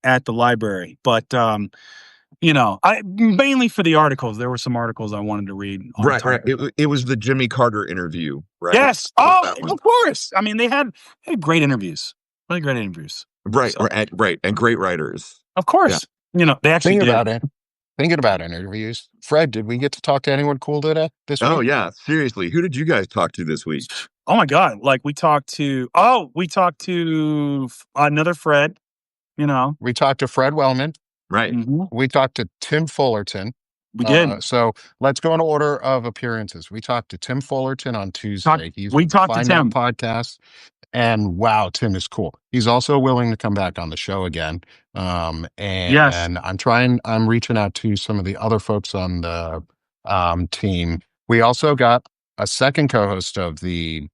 Speaker 2: at the library. But I mainly for the articles. There were some articles I wanted to read on the
Speaker 3: Right, right.
Speaker 2: topic.
Speaker 3: It was the Jimmy Carter interview, right?
Speaker 2: Yes.
Speaker 3: Was
Speaker 2: Oh,
Speaker 3: that one.
Speaker 2: of course. I mean, they had great interviews. Really great interviews.
Speaker 3: Right,
Speaker 2: So,
Speaker 3: right. And great writers.
Speaker 2: of
Speaker 3: Yeah.
Speaker 2: course, they actually
Speaker 1: Thinking
Speaker 2: did.
Speaker 1: about it. Thinking about interviews. Fred, did we get to talk to anyone cool today this
Speaker 3: Oh
Speaker 1: week?
Speaker 3: yeah, seriously. Who did you guys talk to this week?
Speaker 2: Oh my God. Like we talked to another Fred,
Speaker 1: We talked to Fred Wellman.
Speaker 3: Right.
Speaker 2: Mhm.
Speaker 1: We talked to Tim Fullerton.
Speaker 2: We did.
Speaker 1: So let's go in order of appearances. We talked to Tim Fullerton on Tuesday. He's
Speaker 2: We
Speaker 1: with the
Speaker 2: talked to
Speaker 1: Find Out
Speaker 2: Tim.
Speaker 1: podcast. And wow, Tim is cool. He's also willing to come back on the show again.
Speaker 2: Yes.
Speaker 1: And I'm reaching out to some of the other folks on the team. We also got a second co-host of the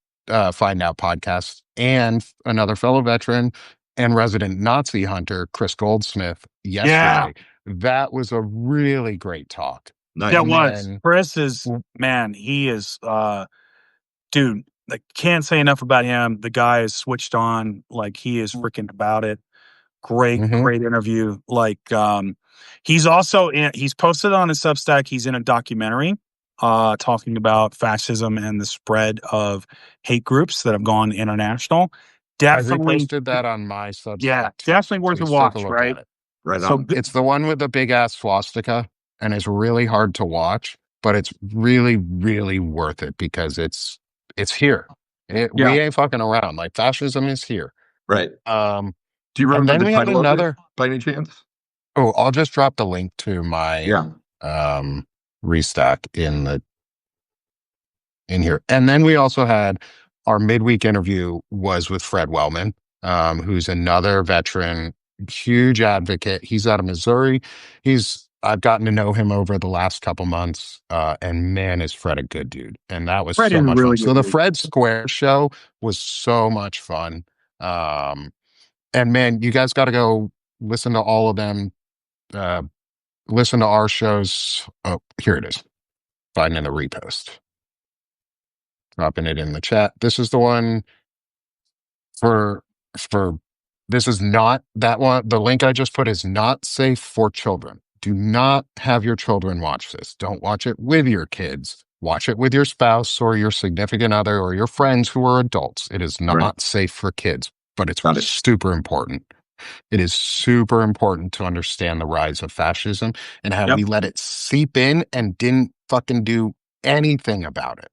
Speaker 1: Find Out podcast and another fellow veteran and resident Nazi hunter, Chris Goldsmith,
Speaker 2: Yeah.
Speaker 1: yesterday. That was a really great talk.
Speaker 3: Nice.
Speaker 2: That
Speaker 1: And
Speaker 2: was.
Speaker 1: then
Speaker 2: Chris is, man, he is, dude, like, can't say enough about him. The guy is switched on. Like, he is freaking about it. Great,
Speaker 1: mhm,
Speaker 2: great interview. Like, he's posted on his Substack. He's in a documentary, talking about fascism and the spread of hate groups that have gone international.
Speaker 1: I
Speaker 2: Definitely,
Speaker 1: reposted that on my
Speaker 2: yeah,
Speaker 1: Substack too.
Speaker 2: definitely worth a
Speaker 1: Please take a
Speaker 2: watch,
Speaker 1: look
Speaker 2: right?
Speaker 1: at it.
Speaker 3: Right
Speaker 2: So,
Speaker 3: on.
Speaker 1: It's the one with the big ass swastika, and it's really hard to watch, but it's really, really worth it because it's here.
Speaker 2: yeah,
Speaker 1: We ain't fucking around. Like fascism is here.
Speaker 3: Right.
Speaker 1: Um,
Speaker 3: Do you
Speaker 1: and
Speaker 3: remember
Speaker 1: then
Speaker 3: the
Speaker 1: we had
Speaker 3: title of it
Speaker 1: another.
Speaker 3: by any chance?
Speaker 1: Oh, I'll just drop the link to my
Speaker 3: Yeah.
Speaker 1: restack in here. And then we also had our midweek interview was with Fred Wellman, who's another veteran, huge advocate. He's out of Missouri. I've gotten to know him over the last couple months, and man, is Fred a good dude. And that was
Speaker 2: Fred
Speaker 1: so
Speaker 2: is a
Speaker 1: much fun.
Speaker 2: really
Speaker 1: So
Speaker 2: good
Speaker 1: the
Speaker 2: dude.
Speaker 1: Fred Square show was so much fun. And man, you guys got to go listen to all of them. Uh, listen to our shows. Oh, here it is. Finding the repost. Dropping it in the chat. This is the one for this is not that one. The link I just put is not safe for children. Do not have your children watch this. Don't watch it with your kids. Watch it with your spouse or your significant other or your friends who are adults. It is not
Speaker 3: Right.
Speaker 1: safe for kids, but it's
Speaker 3: Got it.
Speaker 1: super important. It is super important to understand the rise of fascism and how
Speaker 2: Yep.
Speaker 1: we let it seep in and didn't fucking do anything about it.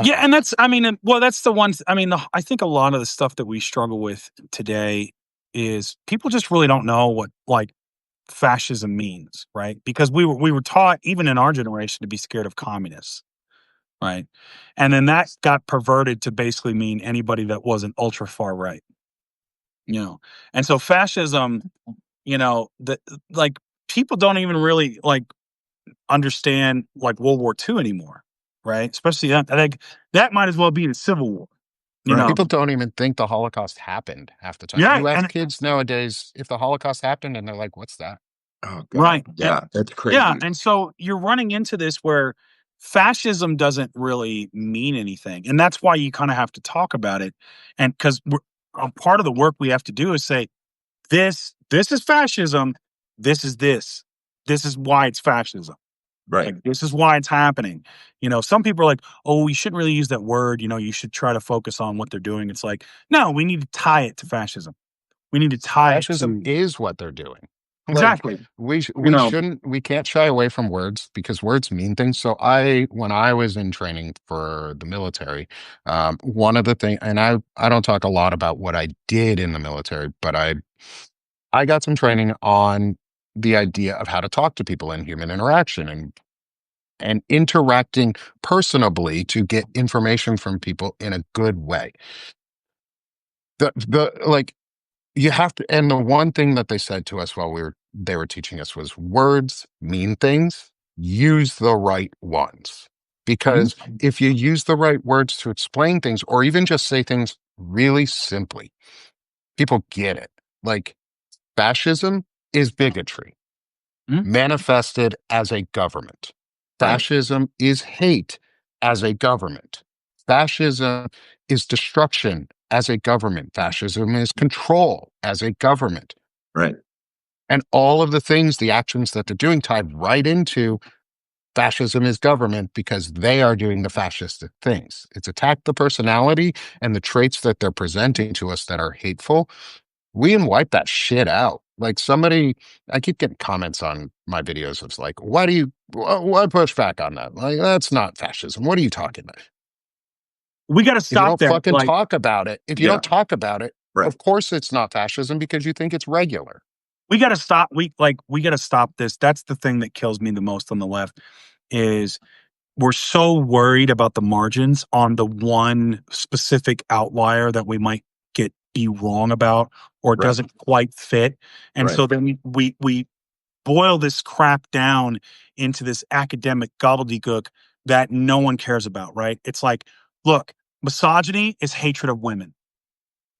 Speaker 2: Yeah, and that's that's the ones. I think a lot of the stuff that we struggle with today is people just really don't know what like fascism means, right? Because we were taught even in our generation to be scared of communists, right? And then that got perverted to basically mean anybody that wasn't ultra far right, And so fascism, that like people don't even really like understand like World War II anymore, right? Especially that. I think that might as well be the Civil War, you
Speaker 3: Right.
Speaker 2: know?
Speaker 1: People don't even think the Holocaust happened half the time.
Speaker 2: Yeah,
Speaker 1: You ask
Speaker 2: and
Speaker 1: kids nowadays if the Holocaust happened, and they're like, "What's that?"
Speaker 3: Oh God.
Speaker 2: right,
Speaker 3: Yeah, that's crazy.
Speaker 2: yeah, and so you're running into this where fascism doesn't really mean anything, and that's why you kind of have to talk about it, and because part of the work we have to do is say this is fascism, this is why it's fascism.
Speaker 3: Right.
Speaker 2: Like, this is why it's happening. Some people are like, oh, we shouldn't really use that word. You should try to focus on what they're doing. It's like, no, we need to tie it to fascism. We need to tie it
Speaker 1: Fascism
Speaker 2: to,
Speaker 1: is what they're doing. Like
Speaker 2: Exactly.
Speaker 1: we shouldn't, we can't shy away from words because words mean things. So when I was in training for the military, one of the things, and I don't talk a lot about what I did in the military, but I got some training on the idea of how to talk to people in human interaction and interacting personably to get information from people in a good way. The like you have to, and the one thing that they said to us while they were teaching us was words mean things, use the right ones.
Speaker 2: Mhm.
Speaker 1: Because if you use the right words to explain things or even just say things really simply, people get it. Like fascism is bigotry
Speaker 2: Mhm.
Speaker 1: manifested as a government.
Speaker 3: Right.
Speaker 1: Fascism is hate as a government. Fascism is destruction as a government. Fascism is control as a government.
Speaker 3: Right.
Speaker 1: And all of the things, the actions that they're doing tied right into fascism is government because they are doing the fascistic things. It's attack the personality and the traits that they're presenting to us that are hateful. We can wipe that shit out. Like somebody, I keep getting comments on my videos of like, why push back on that? Like, that's not fascism. What are you talking about?
Speaker 2: We got to
Speaker 1: If you
Speaker 2: stop
Speaker 1: don't
Speaker 2: that.
Speaker 1: fucking
Speaker 2: Like,
Speaker 1: talk about it, if you
Speaker 3: Yeah.
Speaker 1: don't talk about it,
Speaker 3: Right.
Speaker 1: of course it's not fascism because you think it's regular.
Speaker 2: we got to stop. We got to stop this. That's the thing that kills me the most on the left is we're so worried about the margins on the one specific outlier that we might be wrong about or
Speaker 3: Right.
Speaker 2: doesn't quite fit. And
Speaker 3: Right.
Speaker 2: so then we boil this crap down into this academic gobbledygook that no one cares about, right? It's like, look, misogyny is hatred of women.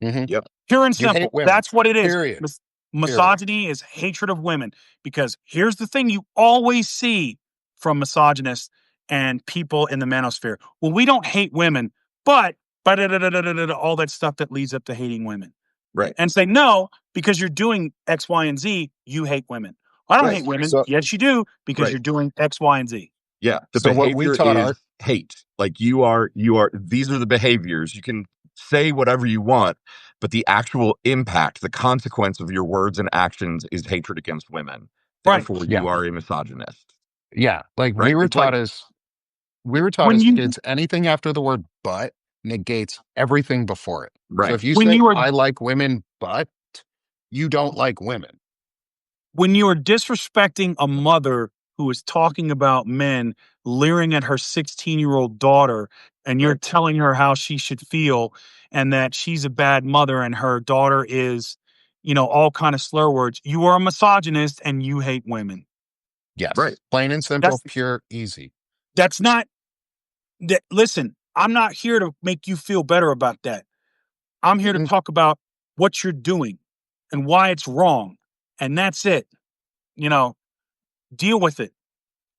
Speaker 1: Mhm.
Speaker 3: Yep.
Speaker 2: Pure and
Speaker 1: You hate
Speaker 2: simple.
Speaker 1: women.
Speaker 2: That's what it is.
Speaker 1: Period. Period.
Speaker 2: Misogyny is hatred of women. Because here's the thing you always see from misogynists and people in the manosphere. Well, we don't hate women, but all that stuff that leads up to hating women.
Speaker 3: Right.
Speaker 2: And say, no, because you're doing X, Y, and Z, you hate women. I don't
Speaker 3: Right.
Speaker 2: hate women.
Speaker 1: So
Speaker 2: Yes, you do, because
Speaker 3: Right.
Speaker 2: you're doing X, Y, and Z.
Speaker 3: Yeah. The
Speaker 1: so what we
Speaker 3: behavior
Speaker 1: taught
Speaker 3: is
Speaker 1: our
Speaker 3: hate. Like these are the behaviors. You can say whatever you want, but the actual impact, the consequence of your words and actions is hatred against women.
Speaker 2: Right.
Speaker 3: Therefore,
Speaker 1: yeah,
Speaker 3: you are a misogynist.
Speaker 1: yeah. Like
Speaker 3: Right. It's like,
Speaker 1: we were taught
Speaker 2: When
Speaker 1: as
Speaker 2: you
Speaker 1: kids, anything after the word but negates everything before it. So
Speaker 3: right.
Speaker 1: if you
Speaker 2: when
Speaker 1: say,
Speaker 2: you are
Speaker 1: I like women, but you don't like women.
Speaker 2: when you are disrespecting a mother who is talking about men, leering at her 16-year-old daughter, and you're
Speaker 3: Right.
Speaker 2: telling her how she should feel and that she's a bad mother and her daughter is, all kind of slur words, you are a misogynist and you hate women.
Speaker 3: Right.
Speaker 1: Yes. Plain and simple,
Speaker 2: That's
Speaker 1: pure, easy.
Speaker 2: that's not that. Listen, I'm not here to make you feel better about that. I'm here to
Speaker 1: Mm-mm.
Speaker 2: talk about what you're doing and why it's wrong. And that's it. You know, deal with it.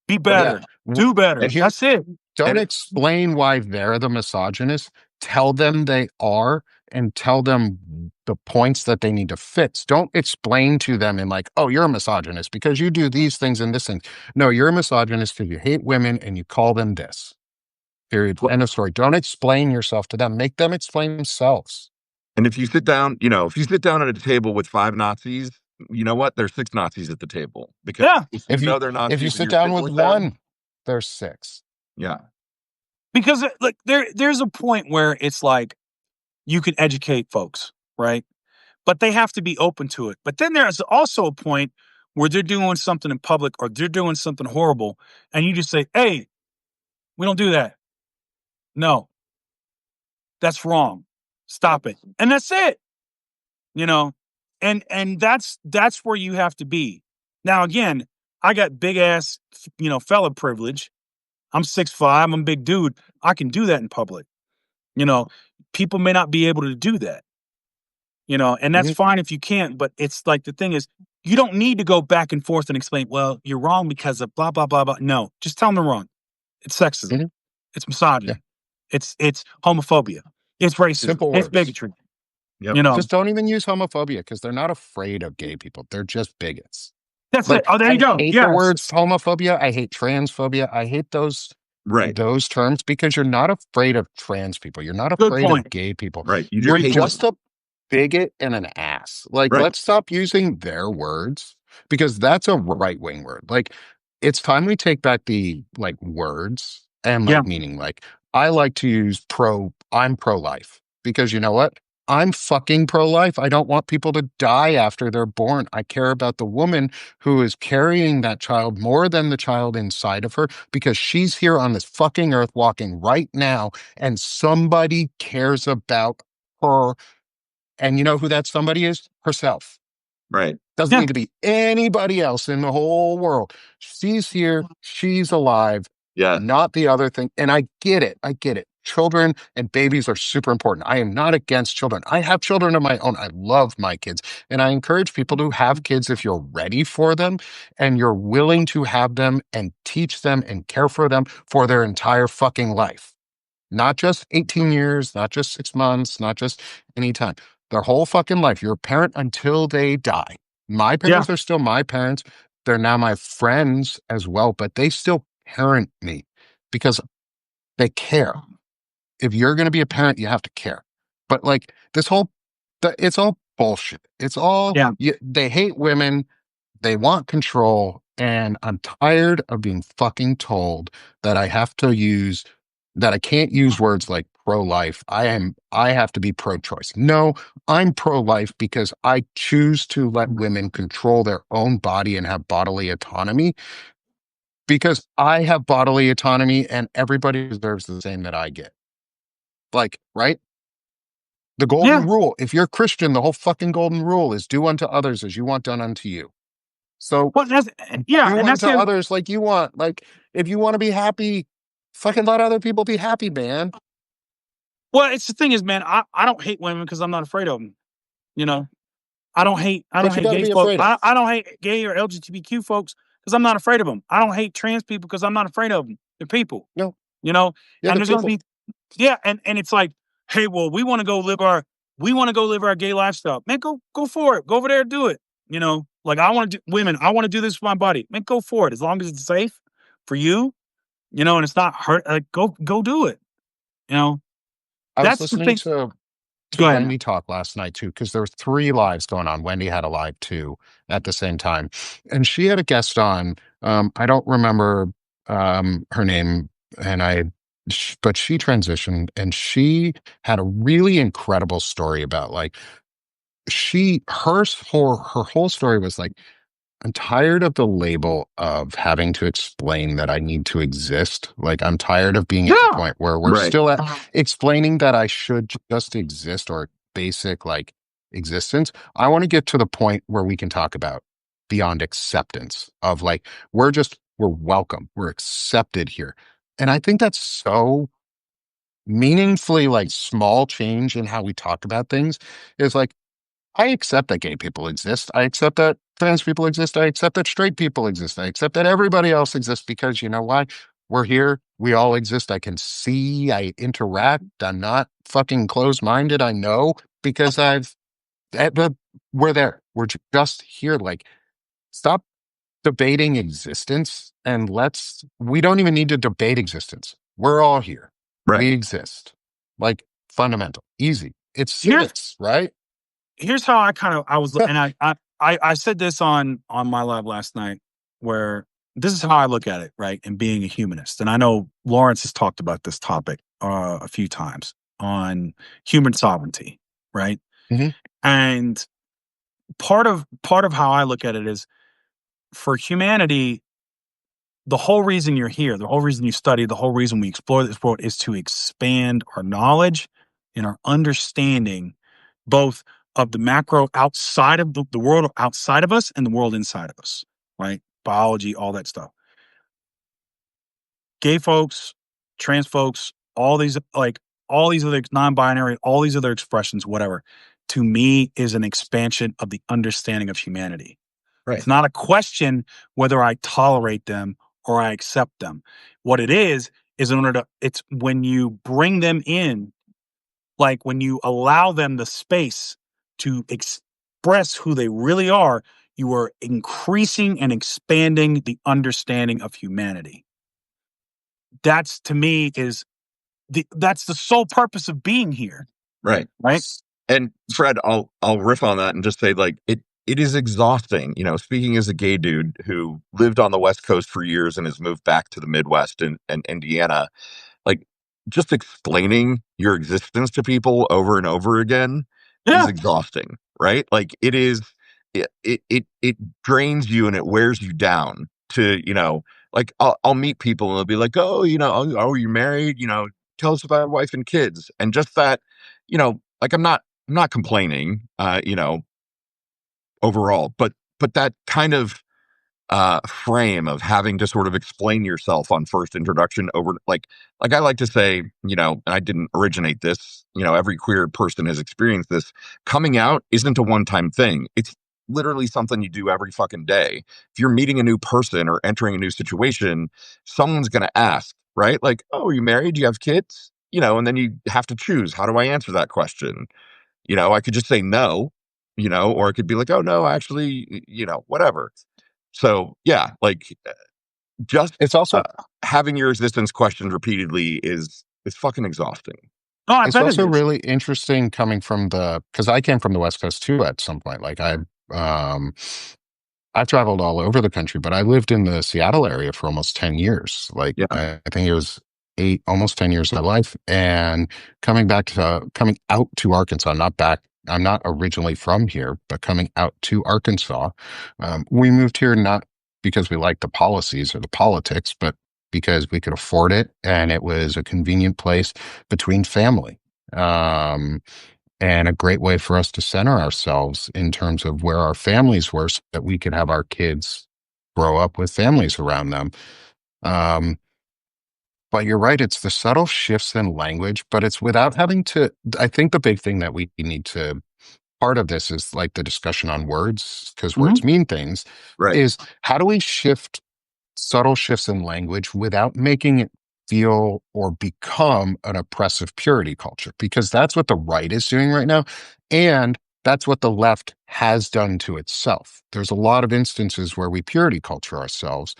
Speaker 2: Be
Speaker 3: Right.
Speaker 1: Yeah.
Speaker 2: better. Do better.
Speaker 3: And
Speaker 1: Here,
Speaker 2: That's it.
Speaker 1: don't
Speaker 3: and
Speaker 1: explain why they're the misogynist. Tell them they are and tell them the points that they need to fix. Don't explain to them in like, oh, you're a misogynist because you do these things and this thing. No, you're a misogynist because you hate women and you call them this. Period.
Speaker 3: well,
Speaker 1: End of story. Don't explain yourself to them. Make them explain themselves.
Speaker 3: and if you sit down, if you sit down at a table with 5 Nazis, you know what? There's 6 Nazis at the table because
Speaker 2: Yeah.
Speaker 3: if you
Speaker 1: If you
Speaker 3: know they're
Speaker 1: if you
Speaker 3: Nazis and
Speaker 1: sit
Speaker 3: you're
Speaker 1: down
Speaker 3: sitting
Speaker 1: with
Speaker 3: with them,
Speaker 1: one, there's six.
Speaker 3: yeah.
Speaker 2: Because like there's a point where it's like you can educate folks, right? But they have to be open to it. But then there's also a point where they're doing something in public or they're doing something horrible, and you just say, "Hey, we don't do that. No, that's wrong. Stop it." And that's it. You know, and that's where you have to be. Now, again, I got big ass, fella privilege. I'm 6'5". I'm a big dude. I can do that in public. You know, people may not be able to do that. And that's
Speaker 1: Mhm.
Speaker 2: fine if you can't. But it's like the thing is, you don't need to go back and forth and explain. Well, you're wrong because of blah blah blah blah. No, just tell them they're wrong. It's sexism.
Speaker 1: Mhm.
Speaker 2: It's
Speaker 1: Yeah.
Speaker 2: misogyny. It's homophobia. It's racism.
Speaker 1: Simple
Speaker 2: It's
Speaker 1: words.
Speaker 2: bigotry.
Speaker 3: Yep.
Speaker 2: You know,
Speaker 1: Just don't even use homophobia because they're not afraid of gay people. They're just bigots.
Speaker 2: that's it.
Speaker 1: Like
Speaker 2: Oh, there you
Speaker 1: I
Speaker 2: go.
Speaker 1: hate the
Speaker 2: Yes.
Speaker 1: words homophobia. I hate transphobia. I hate
Speaker 3: Right.
Speaker 1: those terms because you're not afraid of trans people. You're not
Speaker 2: Good
Speaker 1: afraid of
Speaker 2: point.
Speaker 1: gay people.
Speaker 3: Right. You just
Speaker 1: You're
Speaker 3: hate
Speaker 1: just
Speaker 3: them.
Speaker 1: a bigot and an ass. Like,
Speaker 3: Right.
Speaker 1: let's stop using their words because that's a right wing word. Like, it's time we take back the like words and
Speaker 2: Yeah.
Speaker 1: like meaning. Like, I like to use I'm pro life because you know what? I'm fucking pro life. I don't want people to die after they're born. I care about the woman who is carrying that child more than the child inside of her because she's here on this fucking earth walking right now and somebody cares about her. And you know who that somebody is? Herself.
Speaker 3: Right.
Speaker 1: Doesn't
Speaker 2: Yeah.
Speaker 1: need to be anybody else in the whole world. She's here. She's alive.
Speaker 3: Yeah.
Speaker 1: Not the other thing. And I get it. I get it. Children and babies are super important. I am not against children. I have children of my own. I love my kids. And I encourage people to have kids if you're ready for them and you're willing to have them and teach them and care for them for their entire fucking life. Not just 18 years, not just 6 months, not just any time. Their whole fucking life. You're a parent until they die. My
Speaker 2: Yeah.
Speaker 1: parents are still my parents. They're now my friends as well, but they still parent me because they care. If you're going to be a parent, you have to care. But like this it's all bullshit. It's all,
Speaker 2: Yeah.
Speaker 1: they hate women. They want control, and I'm tired of being fucking told that I can't use words like pro-life. I have to be pro-choice. No, I'm pro-life because I choose to let women control their own body and have bodily autonomy because I have bodily autonomy and everybody deserves the same that I get. Like, right? The
Speaker 2: Yeah.
Speaker 1: golden rule. If you're Christian, the whole fucking golden rule is do unto others as you want done unto you. So
Speaker 2: Well, yeah,
Speaker 1: do
Speaker 2: and that's
Speaker 1: unto
Speaker 2: the
Speaker 1: others like you want. Like, if you want to be happy, fucking let other people be happy, man.
Speaker 2: well, it's the thing is, man, I don't hate women because I'm not afraid of them. You know, I don't
Speaker 1: What you
Speaker 2: hate
Speaker 1: got to
Speaker 2: gay
Speaker 1: be
Speaker 2: folks.
Speaker 1: afraid of?
Speaker 2: I don't hate gay or LGBTQ folks because I'm not afraid of them. I don't hate trans people because I'm not afraid of them. They're people.
Speaker 1: No,
Speaker 2: You know,
Speaker 1: yeah,
Speaker 2: and
Speaker 1: the
Speaker 2: there's gonna
Speaker 1: people.
Speaker 2: be yeah, and it's like, hey, well, we want to go live our gay lifestyle. Man, go for it. Go over there and do it. You know, like I want to do women. I want to do this for my body. Man, go for it as long as it's safe for you. You know, and it's not hurt. Like, go do it. You know,
Speaker 1: I was
Speaker 2: that's the
Speaker 1: listening
Speaker 2: thing.
Speaker 1: to
Speaker 2: Go ahead, man.
Speaker 1: Wendy talk last night too, because there were 3 lives going on. Wendy had a live too at the same time, and she had a guest on. I don't remember her name, and but she transitioned, and she had a really incredible story about like her whole story was like, I'm tired of the label of having to explain that I need to exist. Like, I'm tired of being at the
Speaker 2: Yeah,
Speaker 1: point where we're
Speaker 3: Right.
Speaker 1: still at explaining that I should just exist or basic like existence. I want to get to the point where we can talk about beyond acceptance of like, we're welcome, we're accepted here. And I think that's so meaningfully like small change in how we talk about things is like, I accept that gay people exist. I accept that trans people exist. I accept that straight people exist. I accept that everybody else exists because you know why? We're here. We all exist. I can see, I interact. I'm not fucking closed minded. I know because we're there. We're just here. Like, stop debating existence and we don't even need to debate existence. We're all here.
Speaker 3: Right.
Speaker 1: We exist. Like, fundamental, easy. It's
Speaker 2: here's
Speaker 1: civics, right?
Speaker 2: here's how I was, and I said this on my live last night, where this is how I look at it, right? And being a humanist, and I know Lawrence has talked about this topic a few times on human sovereignty, right?
Speaker 1: Mhm.
Speaker 2: And part of how I look at it is for humanity, the whole reason you're here, the whole reason you study, the whole reason we explore this world is to expand our knowledge and our understanding, both of the macro outside of the world outside of us and the world inside of us, right? Biology, all that stuff. Gay folks, trans folks, all these other non-binary, all these other expressions, whatever, to me is an expansion of the understanding of humanity.
Speaker 1: Right.
Speaker 2: It's not a question whether I tolerate them or I accept them. What it is it's when you bring them in, like when you allow them the space to express who they really are, you are increasing and expanding the understanding of humanity. That's to me that's the sole purpose of being here,
Speaker 3: Right.
Speaker 2: right?
Speaker 3: And Fred, I'll riff on that and just say like it is exhausting. Speaking as a gay dude who lived on the West Coast for years and has moved back to the Midwest and Indiana, like just explaining your existence to people over and over again is
Speaker 2: Yeah.
Speaker 3: exhausting, right? Like it drains you and it wears you down to, like I'll meet people and they'll be like, oh, oh, you're married, tell us about your wife and kids. And just that, like I'm not complaining, overall, but that kind of frame of having to sort of explain yourself on first introduction over like I like to say, and I didn't originate this, every queer person has experienced this. Coming out isn't a one-time thing. It's literally something you do every fucking day. If you're meeting a new person or entering a new situation, someone's going to ask, right? Like, oh, are you married? Do you have kids? And then you have to choose, how do I answer that question? I could just say no, or it could be like, oh no, actually, whatever. So yeah, like just
Speaker 1: It's
Speaker 3: uh,
Speaker 1: also
Speaker 3: having your existence questioned repeatedly is fucking exhausting.
Speaker 2: Oh, I
Speaker 1: it's
Speaker 2: bet it
Speaker 1: also
Speaker 2: is.
Speaker 1: really interesting coming from because I came from the West Coast too at some point. Like um I've traveled all over the country, but I lived in the Seattle area for almost 10 years. Like
Speaker 3: Yeah,
Speaker 1: I think it was almost 10 years of my life. And coming out to Arkansas, not back, I'm not originally from here, but coming out to Arkansas, we moved here not because we liked the policies or the politics, but because we could afford it and it was a convenient place between family. Um, and a great way for us to center ourselves in terms of where our families were so that we could have our kids grow up with families around them. Um, but you're right, it's the subtle shifts in language, but it's without having to. I think the big thing that we need to, part of this is like the discussion on words, because
Speaker 2: Mhm.
Speaker 1: words mean things,
Speaker 3: right.
Speaker 1: is how do we shift subtle shifts in language without making it feel or become an oppressive purity culture, because that's what the right is doing right now. And that's what the left has done to itself. There's a lot of instances where we purity culture ourselves.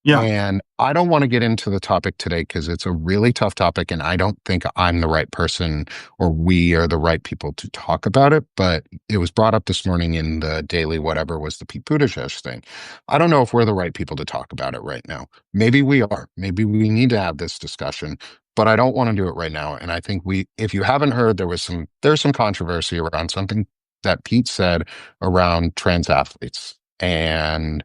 Speaker 2: Yeah.
Speaker 1: And I don't want to get into the topic today because it's a really tough topic. And I don't think I'm the right person or we are the right people to talk about it. But it was brought up this morning in the daily, whatever was the Pete Buttigieg thing. I don't know if we're the right people to talk about it right now. Maybe we are. Maybe we need to have this discussion. But I don't want to do it right now. And I think if you haven't heard, there's some controversy around something that Pete said around trans athletes. And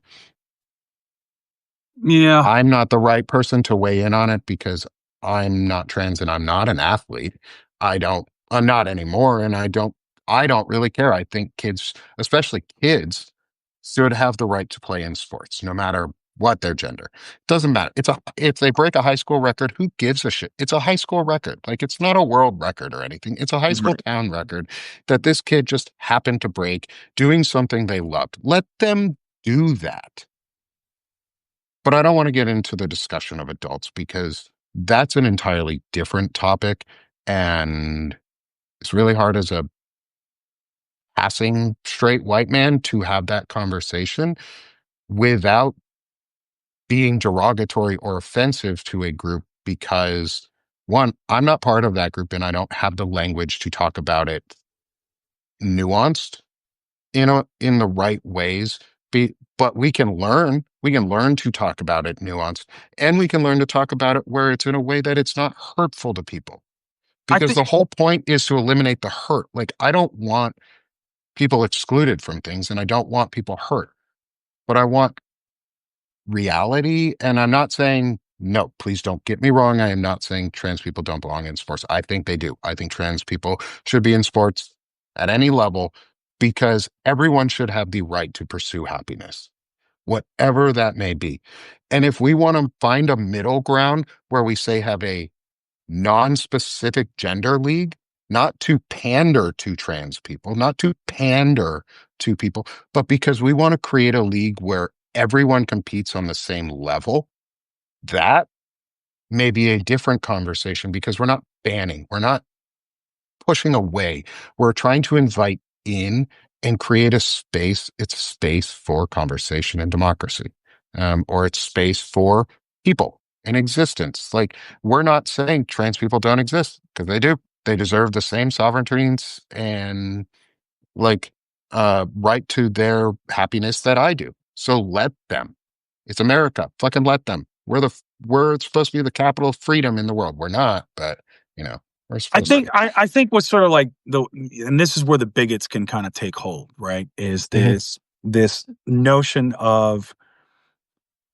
Speaker 2: Yeah.
Speaker 1: I'm not the right person to weigh in on it because I'm not trans and I'm not an athlete. I'm not anymore. And I don't really care. I think kids, especially kids, should have the right to play in sports, no matter what their gender. Doesn't matter. If they break a high school record, who gives a shit? It's a high school record. Like it's not a world record or anything. It's a high school
Speaker 3: Right.
Speaker 1: town record that this kid just happened to break doing something they loved. Let them do that. But I don't want to get into the discussion of adults because that's an entirely different topic. And it's really hard as a passing straight white man to have that conversation without being derogatory or offensive to a group because, one, I'm not part of that group and I don't have the language to talk about it nuanced in the right ways. But we can learn to talk about it nuanced, and we can learn to talk about it where it's in a way that it's not hurtful to people,
Speaker 2: I
Speaker 1: because
Speaker 2: think
Speaker 1: the whole point is to eliminate the hurt. Like I don't want people excluded from things and I don't want people hurt, but I want reality. And I'm not saying, no, please don't get me wrong, I am not saying trans people don't belong in sports. I think they do. I think trans people should be in sports at any level because everyone should have the right to pursue happiness, whatever that may be. And if we want to find a middle ground where we say have a non-specific gender league, not to pander to trans people, not to pander to people, but because we want to create a league where everyone competes on the same level, that may be a different conversation because we're not banning, we're not pushing away. We're trying to invite in and create a space. It's a space for conversation and democracy, or it's space for people in existence. Like we're not saying trans people don't exist because they do. They deserve the same sovereignties and like right to their happiness that I do. So let them. It's America. Fucking let them. We're supposed to be the capital of freedom in the world. We're not, but we're
Speaker 2: I
Speaker 1: supposed to
Speaker 2: think
Speaker 1: be.
Speaker 2: I think what's sort of like and this is where the bigots can kind of take hold, right? Is
Speaker 1: Mhm.
Speaker 2: this notion of,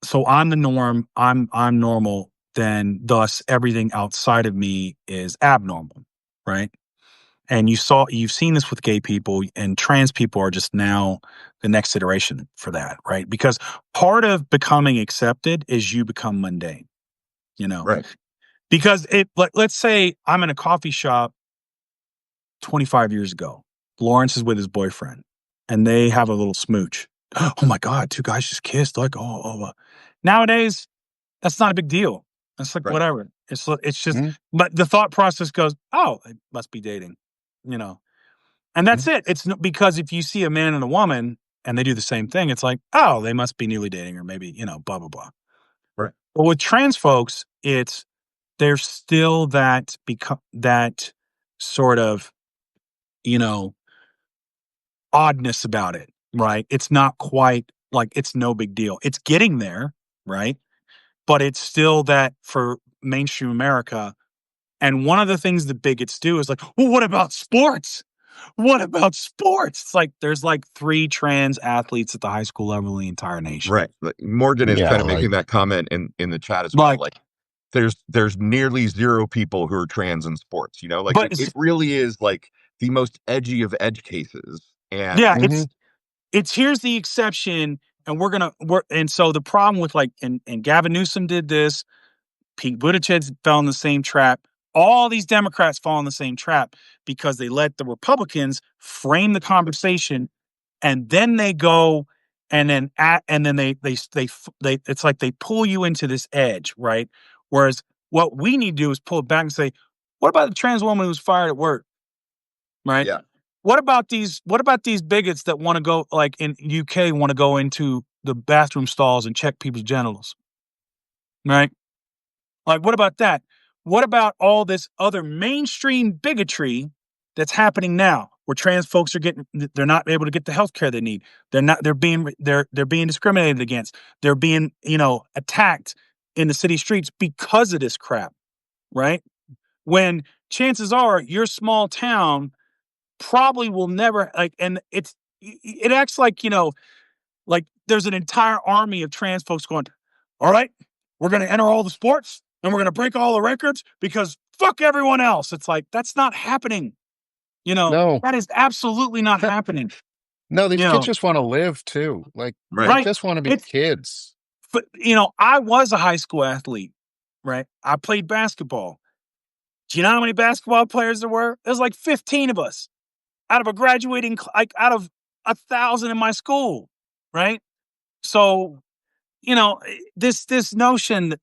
Speaker 2: so I'm the norm, I'm normal, then thus everything outside of me is abnormal, right? And you've seen this with gay people, and trans people are just now the next iteration for that, right? Because part of becoming accepted is you become mundane, you know.
Speaker 3: Right.
Speaker 2: Because let's say I'm in a coffee shop 25 years ago. Lawrence is with his boyfriend, and they have a little smooch. Oh my God, two guys just kissed. Like, nowadays, that's not a big deal. It's like,
Speaker 3: Right.
Speaker 2: whatever. It's just,
Speaker 1: Mhm.
Speaker 2: but the thought process goes, oh, they must be dating, you know, and that's
Speaker 1: Mhm.
Speaker 2: it. Because if you see a man and a woman and they do the same thing, it's like, oh, they must be newly dating, or maybe, blah, blah, blah.
Speaker 3: Right.
Speaker 2: But with trans folks, there's still that sort of, you know, oddness about it, right? It's not quite like it's no big deal. It's getting there, right? But it's still that for mainstream America. And one of the things the bigots do is like, well, what about sports? What about sports? It's like there's like 3 trans athletes at the high school level in the entire nation.
Speaker 3: Right. Like, Morgan is
Speaker 1: Yeah,
Speaker 3: kind of
Speaker 1: right.
Speaker 3: making that comment in the chat as well.
Speaker 2: Like,
Speaker 3: Like, there's nearly zero people who are trans in sports. Like
Speaker 2: but
Speaker 3: it really is like the most edgy of edge cases. And
Speaker 2: yeah,
Speaker 1: Hmm.
Speaker 2: it's here's the exception, and and so the problem with like, and Gavin Newsom did this. Pete Buttigieg fell in the same trap. All these Democrats fall in the same trap because they let the Republicans frame the conversation, and then they go and then they it's like they pull you into this edge, right? Whereas what we need to do is pull it back and say, what about the trans woman who's fired at work, right?
Speaker 3: yeah,
Speaker 2: What about these bigots that want to go, like in UK, want to go into the bathroom stalls and check people's genitals, right? Like, what about that? What about all this other mainstream bigotry that's happening now, where trans folks they're not able to get the health care they need. They're being discriminated against. They're being, attacked in the city streets because of this crap, right? When chances are your small town probably will never, like, and it acts like, like there's an entire army of trans folks going, all right, we're going to enter all the sports and we're going to break all the records because fuck everyone else. It's like, that's not happening.
Speaker 1: No,
Speaker 2: That is absolutely not happening.
Speaker 1: no, these
Speaker 2: You
Speaker 1: kids
Speaker 2: know,
Speaker 1: just want to live too. Like they
Speaker 3: right.
Speaker 2: right.
Speaker 1: just want to be
Speaker 2: It's,
Speaker 1: kids.
Speaker 2: but, I was a high school athlete, right? I played basketball. Do you know how many basketball players there were? There's like 15 of us out of a graduating, like out of 1,000 in my school, right? So, this notion,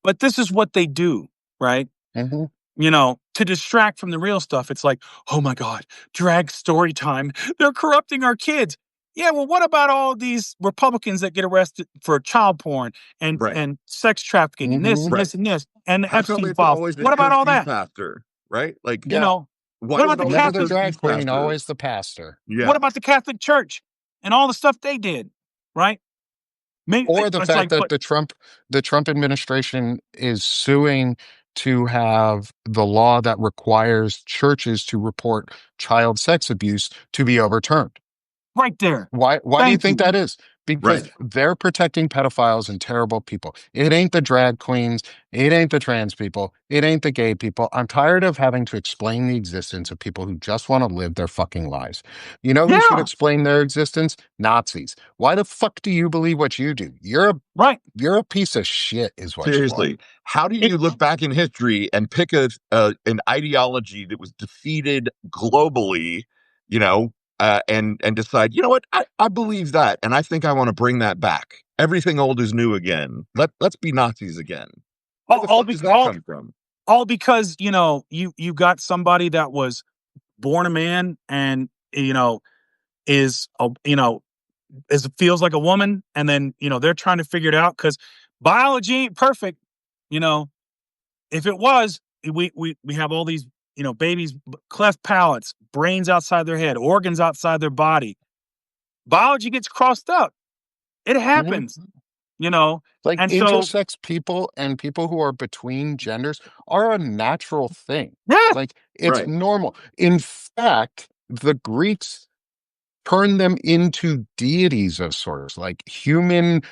Speaker 2: but this is what they do, right?
Speaker 1: Hmm.
Speaker 2: To distract from the real stuff. It's like, oh my God, drag story time. They're corrupting our kids. Yeah, well, what about all these Republicans that get arrested for child porn and
Speaker 3: Right.
Speaker 2: sex trafficking and this
Speaker 1: Hmm.
Speaker 2: and
Speaker 3: Right.
Speaker 2: this and this and the
Speaker 3: How come
Speaker 2: Epstein
Speaker 3: it's
Speaker 2: files?
Speaker 3: always a
Speaker 2: What about
Speaker 3: church
Speaker 2: all
Speaker 3: youth
Speaker 2: that?
Speaker 3: pastor? Right. Like,
Speaker 2: You
Speaker 1: Yeah.
Speaker 2: know,
Speaker 3: why
Speaker 2: what
Speaker 3: is
Speaker 2: about
Speaker 3: it
Speaker 2: the
Speaker 3: always a
Speaker 1: Never the
Speaker 2: Catholic?
Speaker 3: church
Speaker 1: drag
Speaker 3: youth
Speaker 1: queen,
Speaker 3: pastor?
Speaker 1: always the pastor.
Speaker 3: Yeah.
Speaker 2: What about the Catholic Church and all the stuff they did? Right? Maybe
Speaker 1: Or the
Speaker 2: it's
Speaker 1: fact
Speaker 2: like,
Speaker 1: that
Speaker 2: but
Speaker 1: the Trump administration is suing to have the law that requires churches to report child sex abuse to be overturned.
Speaker 2: right there.
Speaker 1: Why do you
Speaker 2: Thank
Speaker 1: think
Speaker 2: you.
Speaker 1: that is?
Speaker 3: Right.
Speaker 1: Because they're protecting pedophiles and terrible people. It ain't the drag queens, it ain't the trans people, it ain't the gay people. I'm tired of having to explain the existence of people who just want to live their fucking lives. You know who should
Speaker 2: Yeah.
Speaker 1: explain their existence? Nazis. Why the fuck do you believe what you do?
Speaker 2: Right.
Speaker 1: You're a piece of shit, is what you are.
Speaker 3: Seriously, how do
Speaker 2: It,
Speaker 3: you look back in history and pick an ideology that was defeated globally, and decide, you know what, I believe that, and I think I want to bring that back. Everything old is new again. Let's be Nazis again. Where
Speaker 2: all,
Speaker 3: the
Speaker 2: all,
Speaker 3: fuck
Speaker 2: be,
Speaker 3: does that
Speaker 2: all,
Speaker 3: come from?
Speaker 2: all because, you got somebody that was born a man and, is, feels like a woman. And then, they're trying to figure it out because biology ain't perfect. You know, if it was, we have all these, babies, cleft palates, brains outside their head, organs outside their body. biology gets crossed up. It happens,
Speaker 1: Like
Speaker 2: and so
Speaker 1: intersex people and people who are between genders are a natural thing.
Speaker 2: yeah,
Speaker 1: Like it's
Speaker 3: Right.
Speaker 1: normal. In fact, the Greeks turned them into deities of sorts, like human,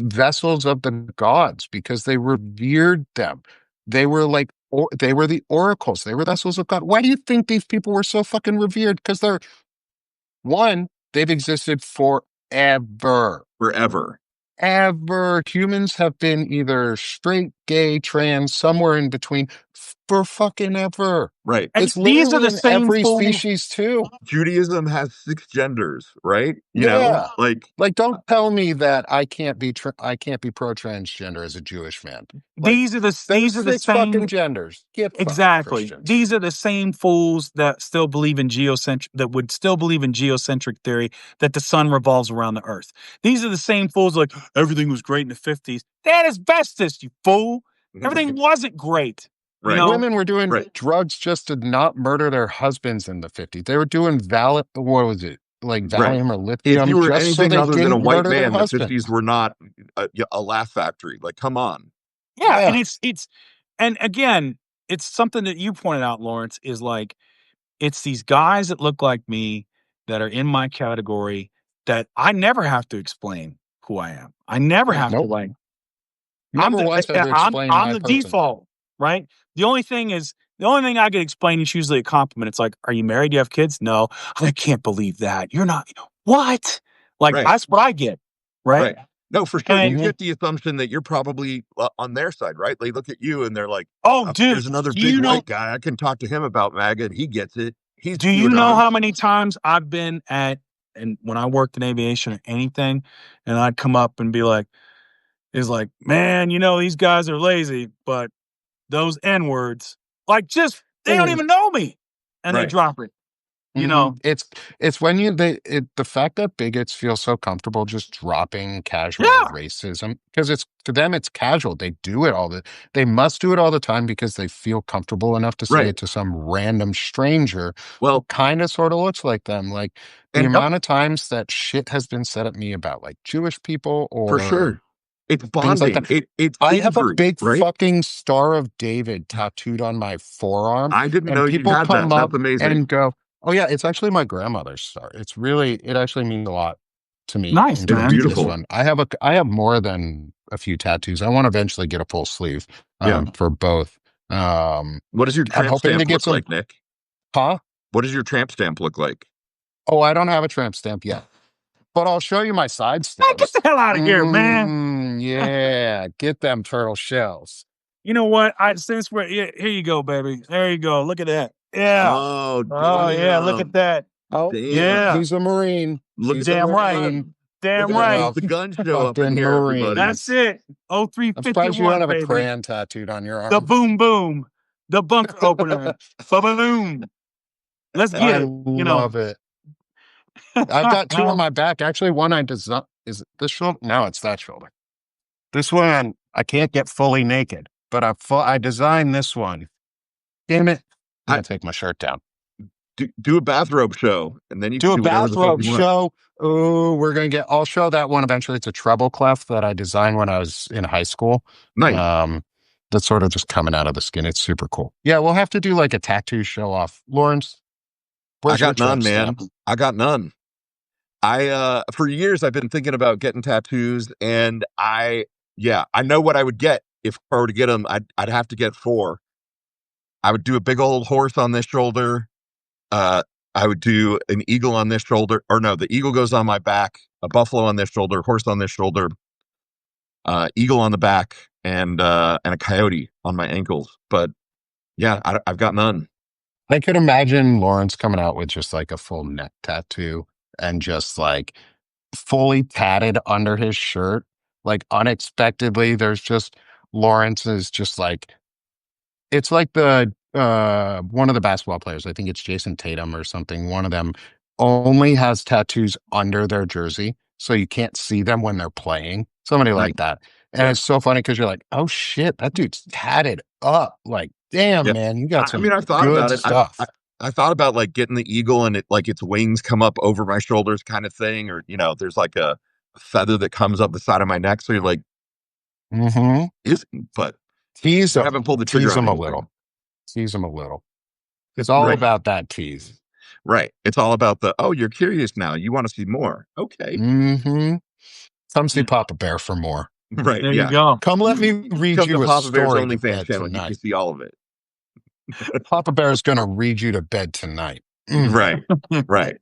Speaker 1: vessels of the gods, because they revered them. They were like, they were the oracles. They were vessels of God. Why do you think these people were so fucking revered? Because they've existed forever.
Speaker 3: Forever.
Speaker 1: Ever. Humans have been either straight, gay, trans, somewhere in between for fucking ever.
Speaker 3: Right.
Speaker 2: and
Speaker 1: It's
Speaker 2: these are
Speaker 1: literally
Speaker 2: the
Speaker 1: in
Speaker 2: same
Speaker 1: every
Speaker 2: fools.
Speaker 1: species too.
Speaker 3: Judaism has 6 genders, right?
Speaker 1: Yeah.
Speaker 3: Like
Speaker 1: Like, don't tell me that I can't be I can't be pro transgender as a Jewish man. Like,
Speaker 2: These are the
Speaker 1: there's
Speaker 2: these are the
Speaker 1: 6 fucking
Speaker 2: same.
Speaker 1: genders. Get fucked,
Speaker 2: Exactly.
Speaker 1: Christians.
Speaker 2: These are the same fools that still believe in geocentric theory that the sun revolves around the earth. These are the same fools like everything was great in the 50s. That is asbestos, you fool. Everything wasn't great. You
Speaker 3: Right.
Speaker 2: know,
Speaker 1: Women were doing
Speaker 3: Right.
Speaker 1: drugs just to not murder their husbands in the 50s. They were doing what was it? Like
Speaker 3: Right.
Speaker 1: Valium or
Speaker 3: If you
Speaker 1: lithium
Speaker 3: were
Speaker 1: just so
Speaker 3: anything
Speaker 1: they
Speaker 3: other than a
Speaker 1: didn't
Speaker 3: white
Speaker 1: murder their
Speaker 3: man, the 50s
Speaker 1: husbands.
Speaker 3: were not a laugh factory. Like, come on.
Speaker 2: yeah, and
Speaker 1: Yeah.
Speaker 2: and again, it's something that you pointed out, Lawrence, is like it's these guys that look like me that are in my category that I never have to explain who I am. I never
Speaker 3: Right.
Speaker 2: have to
Speaker 1: Nope. Never once had to explain
Speaker 2: I'm
Speaker 1: my
Speaker 2: the
Speaker 1: person.
Speaker 2: default, right? The only thing I get explained is usually a compliment. It's like, "Are you married? Do you have kids?" "No." "I can't believe that. You're not." "What?" Like
Speaker 3: Right.
Speaker 2: that's what I get, right?
Speaker 3: Right. No, for sure. You
Speaker 2: And
Speaker 1: Mhm.
Speaker 3: get the assumption that you're probably on their side, right? They look at you and they're like,
Speaker 2: oh,
Speaker 3: oh,
Speaker 2: dude,
Speaker 3: there's another
Speaker 2: do
Speaker 3: big
Speaker 2: you know?
Speaker 3: white guy. I can talk to him about MAGA and he gets it. He's
Speaker 2: Do you know
Speaker 3: QAnon.
Speaker 2: how many times I've been and when I worked in aviation or anything, and I'd come up and be like, is like, man, these guys are lazy, but those N words, like, just they don't
Speaker 1: Mhm.
Speaker 2: even know me, and they
Speaker 3: Right.
Speaker 2: drop it. You know,
Speaker 1: It's when the fact that bigots feel so comfortable just dropping casual
Speaker 2: yeah,
Speaker 1: racism, because it's to them it's casual. They must do it all the time because they feel comfortable enough to say
Speaker 3: Right.
Speaker 1: it to some random stranger who
Speaker 3: Well,
Speaker 1: kind of sort of looks like them. Like the
Speaker 3: and
Speaker 1: amount of times that shit has been said at me about like Jewish people
Speaker 3: for
Speaker 1: or
Speaker 3: sure. It's
Speaker 1: things like
Speaker 3: bonding.
Speaker 1: that.
Speaker 3: It's
Speaker 1: I have a
Speaker 3: injury,
Speaker 1: big
Speaker 3: right?
Speaker 1: fucking Star of David tattooed on my forearm,
Speaker 3: I didn't
Speaker 1: and
Speaker 3: know you
Speaker 1: people
Speaker 3: had
Speaker 1: come
Speaker 3: that. That's
Speaker 1: up
Speaker 3: amazing.
Speaker 1: and go, "Oh yeah, it's actually my grandmother's star." It actually means a lot to me
Speaker 2: nice,
Speaker 1: in
Speaker 3: It's
Speaker 1: terms
Speaker 2: man.
Speaker 1: of this
Speaker 3: beautiful.
Speaker 1: one. I have more than a few tattoos. I want to eventually get a full sleeve
Speaker 3: Yeah.
Speaker 1: for both. Um,
Speaker 3: What does your
Speaker 1: I'm
Speaker 3: tramp
Speaker 1: hoping to
Speaker 3: stamp
Speaker 1: get
Speaker 3: look
Speaker 1: some,
Speaker 3: like, Nick?
Speaker 1: huh?
Speaker 3: What does your tramp stamp look like?
Speaker 1: Oh, I don't have a tramp stamp yet, but I'll show you my side
Speaker 2: Hey, get
Speaker 1: stabs.
Speaker 2: the hell out of here, man.
Speaker 1: Yeah, get them turtle shells.
Speaker 2: You know what? Here you go, baby. There you go. Look at that. Yeah.
Speaker 3: Oh,
Speaker 2: Oh yeah. Look at
Speaker 3: damn.
Speaker 2: that.
Speaker 1: Oh,
Speaker 2: Yeah.
Speaker 3: Damn.
Speaker 1: he's a Marine.
Speaker 3: Look at
Speaker 1: He's a
Speaker 3: the
Speaker 2: Damn right.
Speaker 1: Marine.
Speaker 3: look
Speaker 2: Damn
Speaker 3: at the
Speaker 2: right.
Speaker 3: keep
Speaker 1: Yeah,
Speaker 3: the gun show up in
Speaker 1: fucking
Speaker 3: here, everybody.
Speaker 2: That's
Speaker 1: Marines.
Speaker 2: it.
Speaker 1: I'm surprised you don't
Speaker 2: 0351,
Speaker 1: have a
Speaker 2: baby.
Speaker 1: crayon tattooed on your
Speaker 2: The
Speaker 1: arm.
Speaker 2: boom boom. The bunker opener. Ba-boom. Let's get
Speaker 1: I
Speaker 2: it.
Speaker 1: love it. I've got 2 on
Speaker 2: Well,
Speaker 1: my back. Actually, one I designed is it this shoulder? No, it's that shoulder. This one I can't get fully naked, but I designed this one. Damn it! I'm
Speaker 3: I
Speaker 1: gonna take my shirt down.
Speaker 3: do a bathrobe show, and then you
Speaker 1: Do
Speaker 3: can
Speaker 1: a
Speaker 3: do whatever the fuck
Speaker 1: bathrobe
Speaker 3: you want.
Speaker 1: show. Oh, I'll show that one eventually. It's a treble clef that I designed when I was in high school.
Speaker 3: Nice.
Speaker 1: That's sort of just coming out of the skin. It's super cool. Yeah, we'll have to do like a tattoo show off. Lawrence,
Speaker 3: I
Speaker 1: where's your
Speaker 3: got none,
Speaker 1: tramp
Speaker 3: man.
Speaker 1: stamp?
Speaker 3: I got none. I for years I've been thinking about getting tattoos, and I know what I would get if I were to get them. I'd have to get 4. I would do a big old horse on this shoulder. Uh, I would do an eagle on this shoulder, or no, the eagle goes on my back, a buffalo on this shoulder, horse on this shoulder, eagle on the back, and a coyote on my ankles. But yeah, I've got none.
Speaker 1: I could imagine Lawrence coming out with just like a full neck tattoo and just like fully tatted under his shirt. Like unexpectedly, there's just Lawrence is just like it's like the one of the basketball players, I think it's Jason Tatum or something. One of them only has tattoos under their jersey, so you can't see them when they're playing. Somebody
Speaker 3: Nice.
Speaker 1: like that. And
Speaker 3: Yeah,
Speaker 1: it's so funny because you're like, oh shit, that dude's tatted up. Like, damn,
Speaker 3: yeah.
Speaker 1: man, you got
Speaker 3: I
Speaker 1: some
Speaker 3: mean, I've thought
Speaker 1: good
Speaker 3: about it.
Speaker 1: stuff.
Speaker 3: I thought about like getting the eagle and it like its wings come up over my shoulders kind of thing, or there's like a feather that comes up the side of my neck. So you're like,
Speaker 1: Mm-hmm.
Speaker 3: but
Speaker 1: Tease
Speaker 3: I
Speaker 1: them.
Speaker 3: haven't pulled the trigger
Speaker 1: Tease
Speaker 3: on
Speaker 1: them a
Speaker 3: anything.
Speaker 1: little. Tease them a little. It's all
Speaker 3: Right.
Speaker 1: about that tease.
Speaker 3: Right. It's all about you're curious now. You want to see more. Okay.
Speaker 1: Mm-hmm. Come see Papa Bear for more.
Speaker 3: Right.
Speaker 2: There you
Speaker 3: Yeah.
Speaker 2: go.
Speaker 1: Come let me read
Speaker 3: Come to
Speaker 1: you a
Speaker 3: Papa Bear's
Speaker 1: story to
Speaker 3: OnlyFans
Speaker 1: bed
Speaker 3: channel. You can
Speaker 1: tonight.
Speaker 3: see all of it.
Speaker 1: Papa Bear's going to read you to bed tonight.
Speaker 3: Right. Right.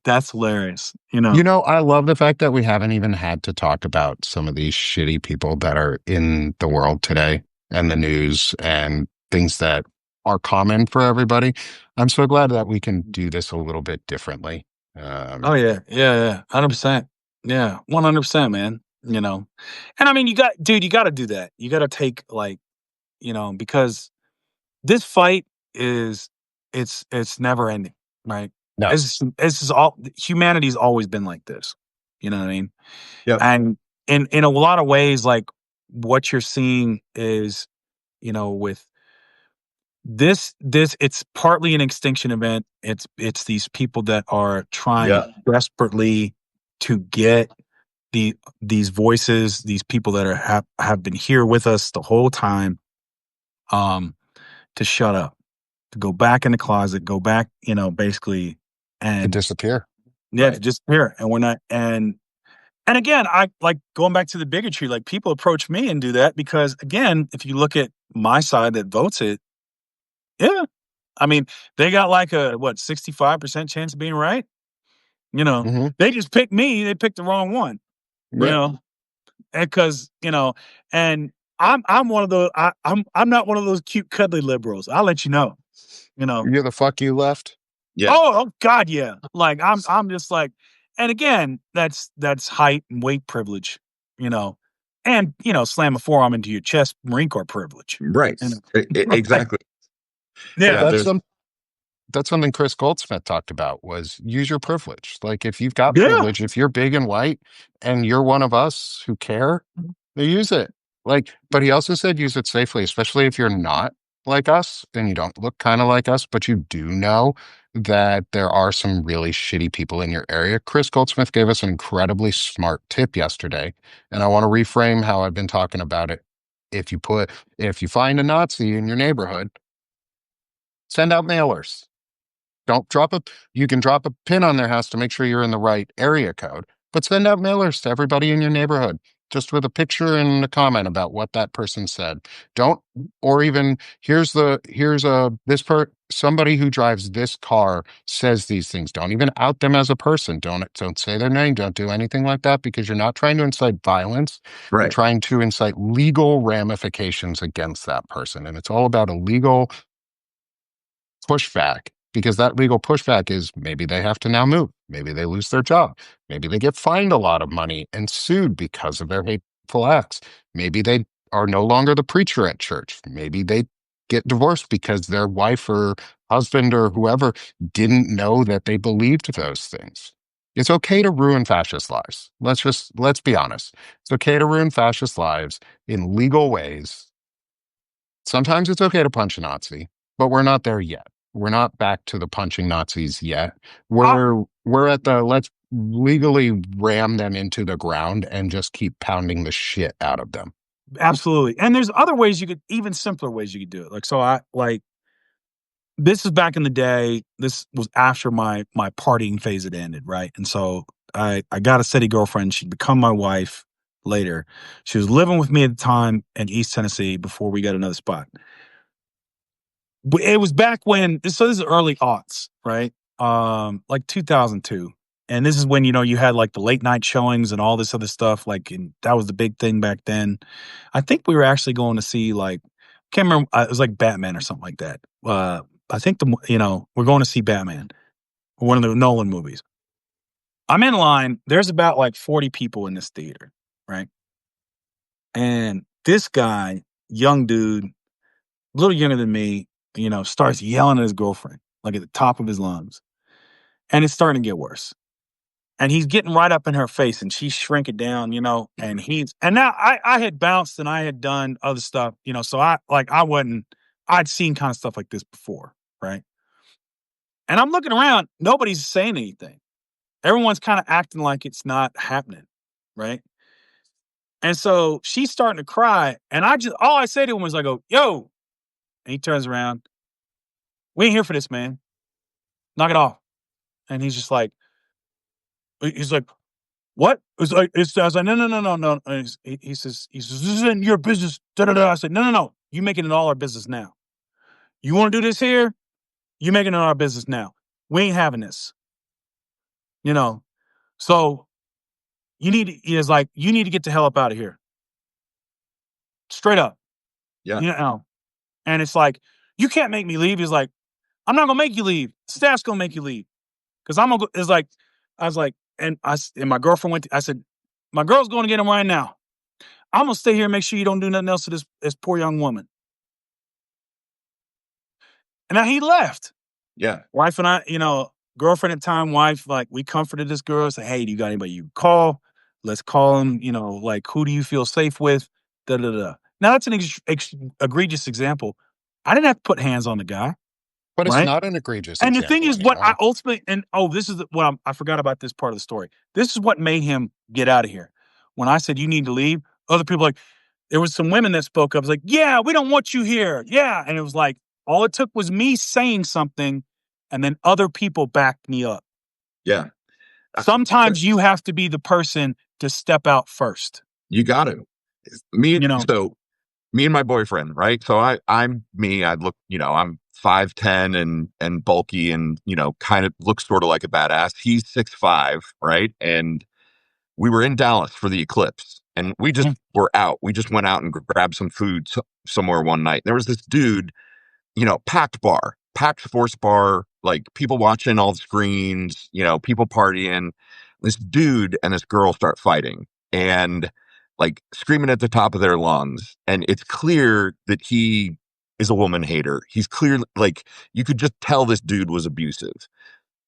Speaker 2: That's hilarious.
Speaker 1: I love the fact that we haven't even had to talk about some of these shitty people that are in the world today and the news and things that are common for everybody. I'm so glad that we can do this a little bit differently.
Speaker 2: Oh yeah, yeah, 100%. Yeah, 100%, man. And I mean, you got to do that. You got to take because this fight it's never ending, right?
Speaker 1: No.
Speaker 2: This is all humanity's always been like this. You know what I mean?
Speaker 3: Yep.
Speaker 2: And in a lot of ways, like what you're seeing is, with this it's partly an extinction event. It's these people that are trying desperately to get these voices, these people that have been here with us the whole time, to shut up, to go back in the closet, go back, basically,
Speaker 1: To
Speaker 2: and
Speaker 1: disappear.
Speaker 2: yeah, to disappear. And we're not, and again, I like going back to the bigotry. Like people approach me and do that because, again, if you look at my side that votes it, yeah, I mean, they got like a 65% chance of being right.
Speaker 1: Mm-hmm.
Speaker 2: They just picked me. They picked the wrong one.
Speaker 3: Right.
Speaker 2: Because and I'm one of those. I'm not one of those cute cuddly liberals. I'll let you know.
Speaker 1: You're the fuck you left.
Speaker 3: Yeah.
Speaker 2: Oh God, yeah. Like I'm just like, and again, that's height and weight privilege. And slam a forearm into your chest, Marine Corps privilege.
Speaker 3: Right. Exactly.
Speaker 2: Yeah.
Speaker 1: That's that's something Chris Goldsmith talked about was use your privilege. Like if you've got
Speaker 2: Yeah.
Speaker 1: privilege, if you're big and white and you're one of us who care, they use it. Like, but he also said use it safely, especially if you're not like us and you don't look kind of like us, but you do know that there are some really shitty people in your area. Chris Goldsmith gave us an incredibly smart tip yesterday, and I want to reframe how I've been talking about it. If you find a Nazi in your neighborhood, send out mailers. Don't drop a, you can drop a pin on their house to make sure you're in the right area code, but send out mailers to everybody in your neighborhood, just with a picture and a comment about what that person said. Don't, or even somebody who drives this car says these things. Don't even out them as a person. Don't say their name. Don't do anything like that because you're not trying to incite violence. You're
Speaker 3: Right.
Speaker 1: trying to incite legal ramifications against that person. And it's all about a legal pushback because that legal pushback is maybe they have to now move. Maybe they lose their job. Maybe they get fined a lot of money and sued because of their hateful acts. Maybe they are no longer the preacher at church. Maybe they get divorced because their wife or husband or whoever didn't know that they believed those things. It's okay to ruin fascist lives. Let's be honest. It's okay to ruin fascist lives in legal ways. Sometimes it's okay to punch a Nazi, but we're not there yet. We're not back to the punching Nazis yet. We're at the let's legally ram them into the ground and just keep pounding the shit out of them.
Speaker 2: Absolutely. And there's other ways even simpler ways you could do it. Like, so this is back in the day. This was after my partying phase had ended, right? And so I got a city girlfriend. She'd become my wife later. She was living with me at the time in East Tennessee before we got another spot. But it was back when, so this is early aughts, right? Like 2002. And this is when, you had like the late night showings and all this other stuff. Like, and that was the big thing back then. I think we were actually going to see can't remember. It was like Batman or something like that. I think we're going to see Batman, one of the Nolan movies. I'm in line. There's about like 40 people in this theater, right? And this guy, young dude, a little younger than me, starts yelling at his girlfriend, like at the top of his lungs. And it's starting to get worse. And he's getting right up in her face and she's shrinking down, and now I had bounced and I had done other stuff, so I wasn't I'd seen kind of stuff like this before, right? And I'm looking around, nobody's saying anything. Everyone's kind of acting like it's not happening, right? And so she's starting to cry, and all I say to him was, I go, "Yo," and he turns around, "We ain't here for this, man. Knock it off." And he's just like, he's like, "What?" I was like, "No, no, no, no, no." And he says, "This isn't your business." Da da da. I said, "No, no, no. You making it all our business now. You want to do this here? You making it our business now. We ain't having this. You know. So you need." He is like, "You need to get the hell up out of here, straight up."
Speaker 3: Yeah.
Speaker 2: You know. And it's like, "You can't make me leave." He's like, "I'm not gonna make you leave. Staff's gonna make you leave because I'm gonna." It's like, I was like, and my girlfriend went. I said, "My girl's going to get him right now. I'm gonna stay here and make sure you don't do nothing else to this poor young woman." And now he left.
Speaker 3: Yeah.
Speaker 2: Wife and I, girlfriend at the time, wife, like we comforted this girl. Say, "Hey, do you got anybody you can call? Let's call him. Like who do you feel safe with?" Da da da. Now that's an egregious example. I didn't have to put hands on the guy,
Speaker 1: But it's
Speaker 2: right?
Speaker 1: not an egregious
Speaker 2: And the thing
Speaker 1: example
Speaker 2: is, what I
Speaker 1: anymore.
Speaker 2: ultimately, this is what I forgot about this part of the story. This is what made him get out of here. When I said you need to leave, other people like there was some women that spoke up. It was like, "Yeah, we don't want you here." Yeah, and it was like all it took was me saying something, and then other people backed me up.
Speaker 3: Yeah. So
Speaker 2: Sometimes you have to be the person to step out first.
Speaker 3: you got to. Me,
Speaker 2: You know,
Speaker 3: so me and my boyfriend, right? So I'm me. I look, I'm 5'10" and bulky and kind of look sort of like a badass. He's 6'5", right? And we were in Dallas for the eclipse, and we just
Speaker 2: Mhm.
Speaker 3: were out. We just went out and grabbed some food somewhere one night. There was this dude, packed bar, packed sports bar, like people watching all the screens, people partying. This dude and this girl start fighting and like screaming at the top of their lungs. And it's clear that he is a woman hater. He's clear, like you could just tell this dude was abusive.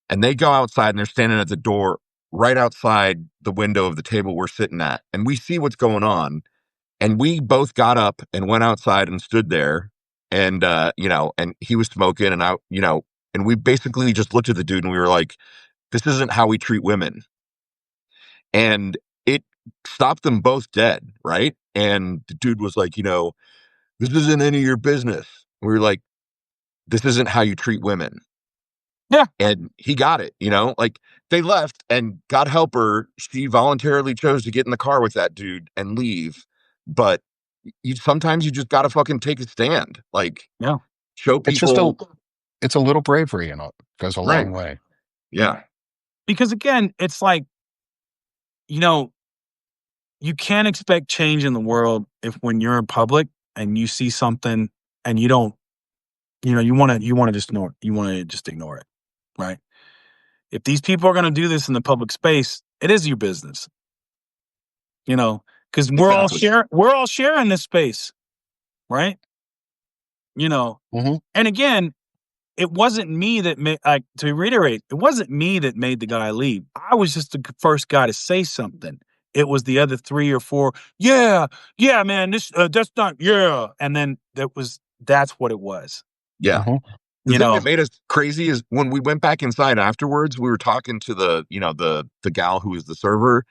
Speaker 3: And they go outside and they're standing at the door right outside the window of the table we're sitting at. And we see what's going on. And we both got up and went outside and stood there. And, and he was smoking and and we basically just looked at the dude and we were like, this isn't how we treat women. And it stopped them both dead. Right. And the dude was like, this isn't any of your business. We were like, this isn't how you treat women.
Speaker 2: Yeah.
Speaker 3: And he got it, like they left and God help her, she voluntarily chose to get in the car with that dude and leave. But sometimes you just got to fucking take a stand, like
Speaker 2: Yeah.
Speaker 3: show
Speaker 1: It's just
Speaker 3: people.
Speaker 1: it's a little bravery and it goes a
Speaker 3: Right.
Speaker 1: long way.
Speaker 3: Yeah.
Speaker 2: Because again, it's like, you can't expect change in the world if when you're in public and you see something and you don't, you want to just ignore it. You want to just ignore it, right? If these people are going to do this in the public space, it is your business, because
Speaker 3: Exactly.
Speaker 2: we're all sharing this space, right?
Speaker 1: Hmm.
Speaker 2: And again, it wasn't me that made, like, to reiterate, it wasn't me that made the guy leave. I was just the first guy to say something. It was the other three or four. Yeah, yeah, man. That's not. Yeah, and then that's what it was.
Speaker 3: Yeah.
Speaker 1: Hmm.
Speaker 3: The
Speaker 2: You
Speaker 3: thing
Speaker 2: know.
Speaker 3: that made us crazy is when we went back inside afterwards, we were talking to the gal who was the server,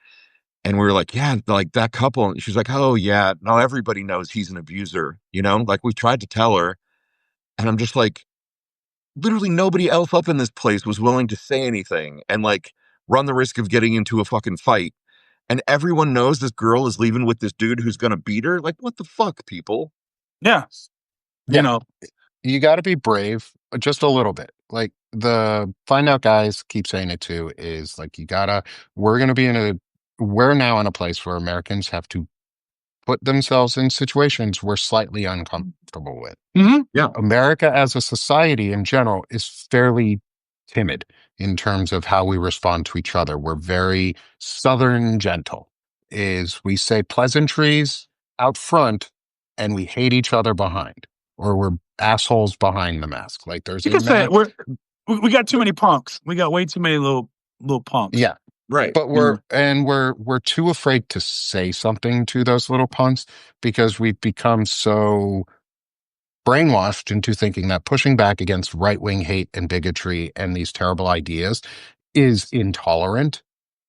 Speaker 3: and we were like, yeah, like that couple. And she's like, oh yeah, no, everybody knows he's an abuser, like we tried to tell her. And I'm just like, literally nobody else up in this place was willing to say anything and like run the risk of getting into a fucking fight. And everyone knows this girl is leaving with this dude who's gonna beat her. Like, what the fuck, people?
Speaker 2: Yeah. You
Speaker 1: Yeah,
Speaker 2: know.
Speaker 1: you got to be brave just a little bit. Like the find out guys keep saying it too is like we're going to be we're now in a place where Americans have to put themselves in situations we're slightly uncomfortable with.
Speaker 2: Mhm.
Speaker 3: Yeah,
Speaker 1: America as a society in general is fairly timid in terms of how we respond to each other. We're very Southern gentle. Is we say pleasantries out front and we hate each other behind, or we're assholes behind the mask. Like there's
Speaker 2: You
Speaker 1: a
Speaker 2: can say it.
Speaker 1: mad,
Speaker 2: We got too many punks. We got way too many little punks.
Speaker 1: yeah.
Speaker 3: right.
Speaker 1: But we're too afraid to say something to those little punks because we've become so brainwashed into thinking that pushing back against right-wing hate and bigotry and these terrible ideas is intolerant,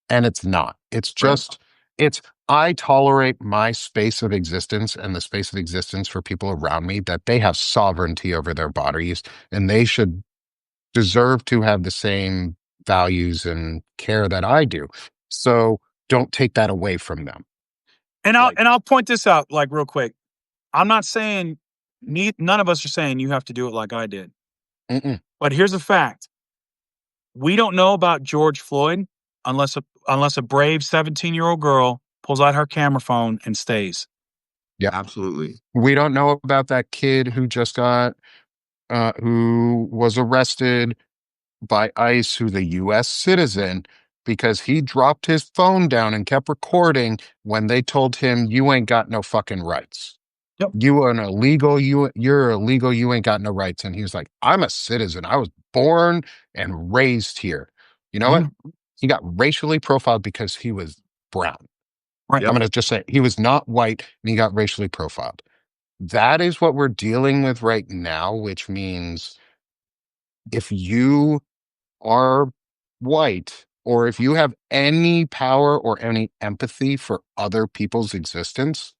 Speaker 1: and it's not. It's
Speaker 3: Right.
Speaker 1: just, it's, I tolerate my space of existence and the space of existence for people around me, that they have sovereignty over their bodies, and they should deserve to have the same values and care that I do. So don't take that away from them.
Speaker 2: And
Speaker 1: Like,
Speaker 2: I'll point this out like real quick. I'm not saying none of us are saying you have to do it like I did.
Speaker 1: mm-mm.
Speaker 2: But here's a fact. We don't know about George Floyd unless a brave 17-year-old girl pulls out her camera phone and stays.
Speaker 1: Yeah,
Speaker 3: Absolutely.
Speaker 1: we don't know about that kid who just got who was arrested by ICE, who's a US citizen, because he dropped his phone down and kept recording when they told him, you ain't got no fucking rights.
Speaker 2: Yep.
Speaker 1: You are an illegal, you're illegal, you ain't got no rights. And he was like, I'm a citizen. I was born and raised here. You know what? He got racially profiled because he was brown.
Speaker 2: Right.
Speaker 1: I'm going to just say he was not white and he got racially profiled. That is what we're dealing with right now, which means if you are white, or if you have any power or any empathy for other people's existence,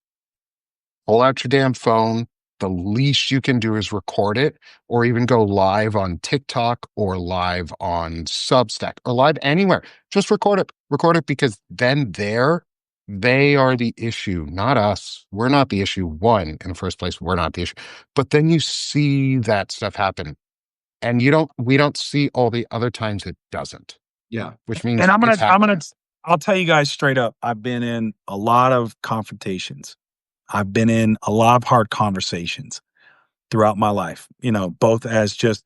Speaker 1: pull out your damn phone. The least you can do is record it, or even go live on TikTok or live on Substack or live anywhere. Just record it. Record it, because then they are the issue, not us. We're not the issue. One, in the first place, we're not the issue. But then you see that stuff happen, and we don't see all the other times it doesn't,
Speaker 3: Yeah.
Speaker 1: which means
Speaker 2: And
Speaker 1: it's happening.
Speaker 2: I'll tell you guys straight up. I've been in a lot of confrontations. I've been in a lot of hard conversations throughout my life, both as just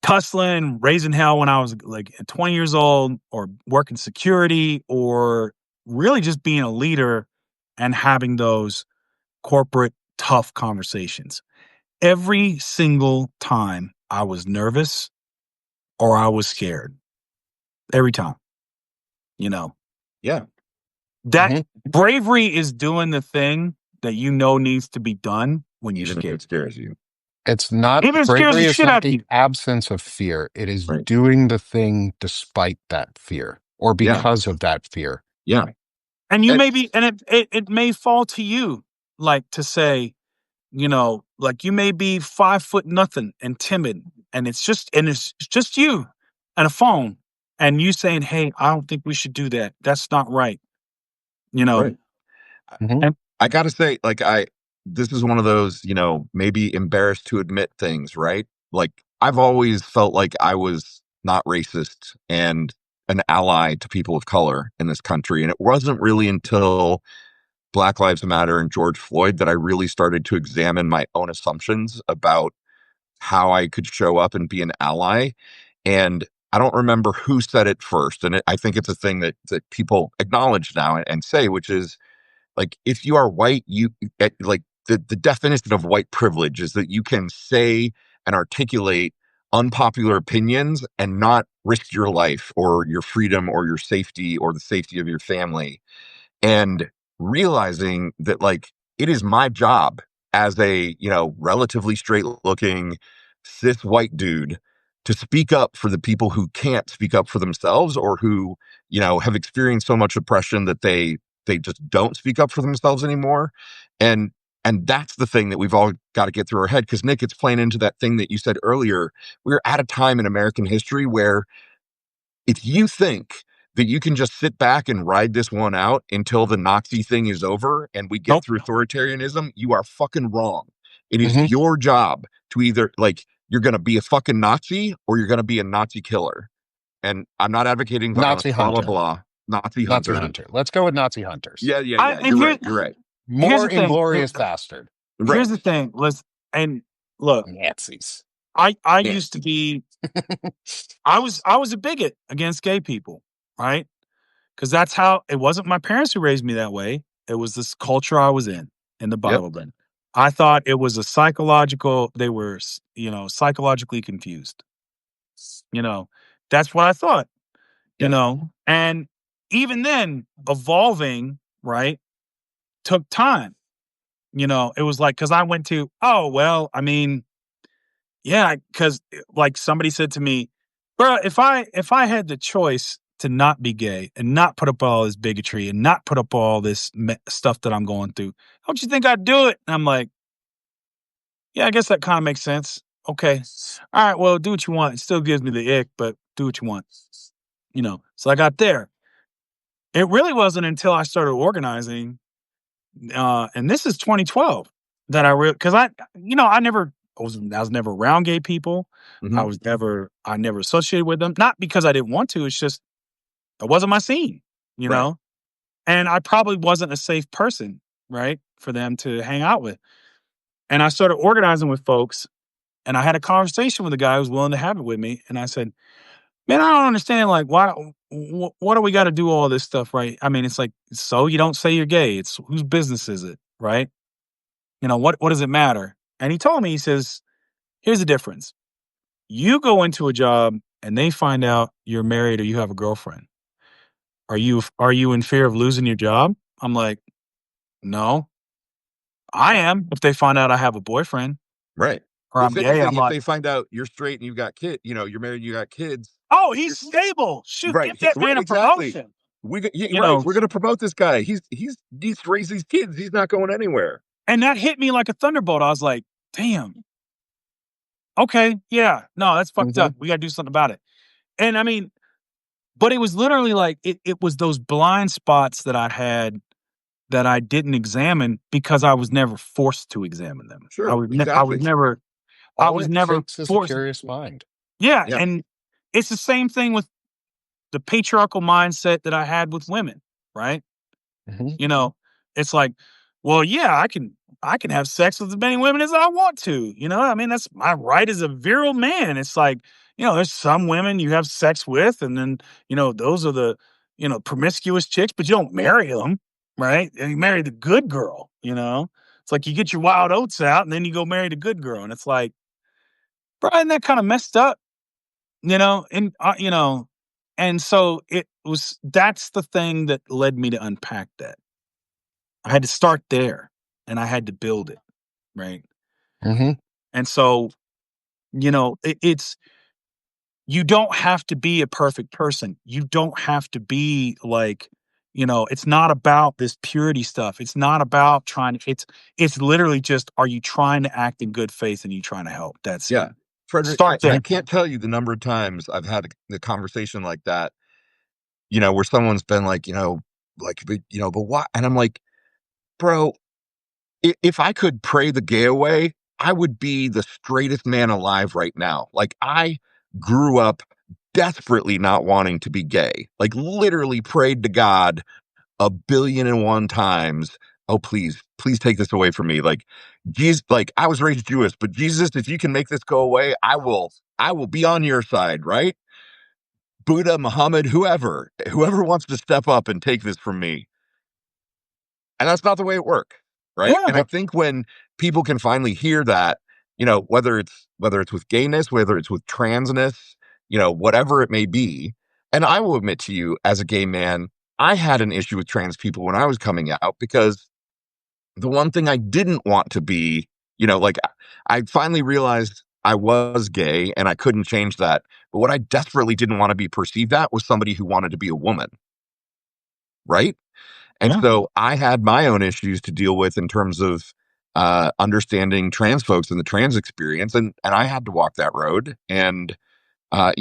Speaker 2: tussling, raising hell when I was like 20 years old, or working security, or really just being a leader and having those corporate tough conversations. Every single time I was nervous or I was scared. Every time, you know.
Speaker 3: Yeah.
Speaker 2: That
Speaker 1: Mhm.
Speaker 2: bravery is doing the thing that needs to be done when you're
Speaker 3: Even if
Speaker 2: scared.
Speaker 3: it scares you.
Speaker 1: It's not
Speaker 2: Even if it scares
Speaker 1: bravery
Speaker 2: the
Speaker 1: is
Speaker 2: shit
Speaker 1: not
Speaker 2: out of
Speaker 1: the
Speaker 2: you.
Speaker 1: absence of fear. It is
Speaker 3: Right.
Speaker 1: doing the thing despite that fear, or
Speaker 3: Yeah.
Speaker 1: because of that fear.
Speaker 3: Yeah.
Speaker 2: And you
Speaker 3: And-
Speaker 2: may be, and it may fall to you, like, to say, like, you may be 5 foot nothing and timid, and it's just you and a phone, and you saying, "Hey, I don't think we should do that. That's not right."
Speaker 3: Right.
Speaker 1: Mhm.
Speaker 2: And
Speaker 3: I gotta say, like, this is one of those, maybe embarrassed to admit things, right? Like, I've always felt like I was not racist and an ally to people of color in this country. And it wasn't really until Black Lives Matter and George Floyd that I really started to examine my own assumptions about how I could show up and be an ally. And I don't remember who said it first. And I think it's a thing that people acknowledge now and say, which is, like, if you are white, like, the definition of white privilege is that you can say and articulate unpopular opinions and not risk your life or your freedom or your safety or the safety of your family. And realizing that, like, it is my job as a, relatively straight looking cis white dude to speak up for the people who can't speak up for themselves, or who, have experienced so much oppression that they just don't speak up for themselves anymore. And that's the thing that we've all got to get through our head. Because, Nick, it's playing into that thing that you said earlier. We're at a time in American history where, if you think that you can just sit back and ride this one out until the Nazi thing is over and we get
Speaker 2: Nope.
Speaker 3: through authoritarianism, you are fucking wrong. It is
Speaker 1: Mhm.
Speaker 3: your job to either, like, you're going to be a fucking Nazi or you're going to be a Nazi killer. And I'm not advocating violence,
Speaker 1: Nazi
Speaker 3: blah, blah,
Speaker 1: hunter.
Speaker 3: blah. Nazi
Speaker 1: Nazi
Speaker 3: hunter.
Speaker 1: hunter. Let's go with Nazi hunters.
Speaker 3: Yeah, yeah,
Speaker 2: I
Speaker 3: yeah.
Speaker 2: and
Speaker 3: You're
Speaker 2: here
Speaker 3: right. You're right.
Speaker 2: here's
Speaker 1: More
Speaker 2: the thing.
Speaker 1: inglorious bastard.
Speaker 3: Right.
Speaker 2: Here's the thing. And look,
Speaker 1: Nazis.
Speaker 2: I
Speaker 3: Yeah.
Speaker 2: used to be I was a bigot against gay people, right? Because that's how it wasn't my parents who raised me that way. It was this culture I was in the
Speaker 3: Yep.
Speaker 2: Bible Belt. I thought it was they were, psychologically confused. That's what I thought,
Speaker 3: Yeah.
Speaker 2: and even then, evolving, right, took time. it was like, because I went to, oh, well, I mean, yeah, because like somebody said to me, bro, if I had the choice to not be gay and not put up all this bigotry and not put up all this stuff that I'm going through, don't you think I'd do it? And I'm like, yeah, I guess that kind of makes sense. Okay. All right, well, do what you want. It still gives me the ick, but do what you want. So I got there. It really wasn't until I started organizing, and this is 2012 that because I was never around gay people.
Speaker 3: Mhm.
Speaker 2: I never associated with them. Not because I didn't want to. It's just it wasn't my scene, you
Speaker 3: Right.
Speaker 2: know, and I probably wasn't a safe person, right, for them to hang out with. And I started organizing with folks, and I had a conversation with a guy who was willing to have it with me, and I said, "Man, I don't understand. Like, what do we got to do all this stuff, right? I mean, it's like, so you don't say you're gay. It's whose business is it, right? What does it matter?" And he told me, he says, "Here's the difference. You go into a job and they find out you're married or you have a girlfriend. Are you in fear of losing your job?" I'm like, "No, I am. If they find out I have a boyfriend
Speaker 3: Right.
Speaker 2: or I'm
Speaker 3: If
Speaker 2: gay, I'm
Speaker 3: anything, if
Speaker 2: like,
Speaker 3: they find out you're straight and you've got you're married and you got kids,
Speaker 2: oh,
Speaker 3: you're
Speaker 2: he's stable. Shoot,
Speaker 3: right.
Speaker 2: give that
Speaker 3: Right,
Speaker 2: man a
Speaker 3: exactly.
Speaker 2: promotion."
Speaker 3: Yeah,
Speaker 2: You
Speaker 3: right.
Speaker 2: know,
Speaker 3: We're gonna promote this guy. He needs to raise these kids. He's not going anywhere.
Speaker 2: and that hit me like a thunderbolt. I was like, damn. Okay, yeah, no, that's fucked
Speaker 1: Hmm.
Speaker 2: up. We got to do something about it. And I mean, but it was literally like it was those blind spots that I had that I didn't examine because I was never forced to examine them. I
Speaker 3: Sure,
Speaker 2: was ne- I was
Speaker 3: exactly.
Speaker 2: never I
Speaker 1: All
Speaker 2: was
Speaker 1: it
Speaker 2: never
Speaker 1: takes is a
Speaker 2: forced.
Speaker 1: curious mind.
Speaker 2: Yeah,
Speaker 3: Yeah.
Speaker 2: and it's the same thing with the patriarchal mindset that I had with women, right?
Speaker 1: Hmm.
Speaker 2: You know, it's like, well, yeah, I can have sex with as many women as I want to. I mean, that's my right as a virile man. It's like, there's some women you have sex with, and then, those are the, promiscuous chicks, but you don't marry them, right? And you marry the good girl. It's like you get your wild oats out and then you go marry the good girl. And it's like, Brian, that kind of messed up, and so that's the thing that led me to unpack that. I had to start there and I had to build it, right?
Speaker 1: Hmm.
Speaker 2: And so, it's you don't have to be a perfect person. You don't have to be like, it's not about this purity stuff. It's not about trying to it's literally just, are you trying to act in good faith and you trying to help? That's it.
Speaker 3: Yeah. Frederick,
Speaker 2: Start
Speaker 3: I
Speaker 2: there.
Speaker 3: can't tell you the number of times I've had a conversation like that, where someone's been like, but why? And I'm like, bro, if I could pray the gay away, I would be the straightest man alive right now. Like, I grew up desperately not wanting to be gay, like, literally prayed to God a billion and one times. Oh, please, please take this away from me. Like, Jesus, like, I was raised Jewish, but Jesus, if you can make this go away, I will be on your side, right? Buddha, Muhammad, whoever wants to step up and take this from me. And that's not the way it works, right?
Speaker 2: Yeah.
Speaker 3: And I think when people can finally hear that, whether it's with gayness, whether it's with transness, whatever it may be. And I will admit to you, as a gay man, I had an issue with trans people when I was coming out, because the one thing I didn't want to be, like, I finally realized I was gay and I couldn't change that. But what I desperately didn't want to be perceived at was somebody who wanted to be a woman, right? And
Speaker 2: Yeah.
Speaker 3: so I had my own issues to deal with in terms of understanding trans folks and the trans experience, and I had to walk that road. And now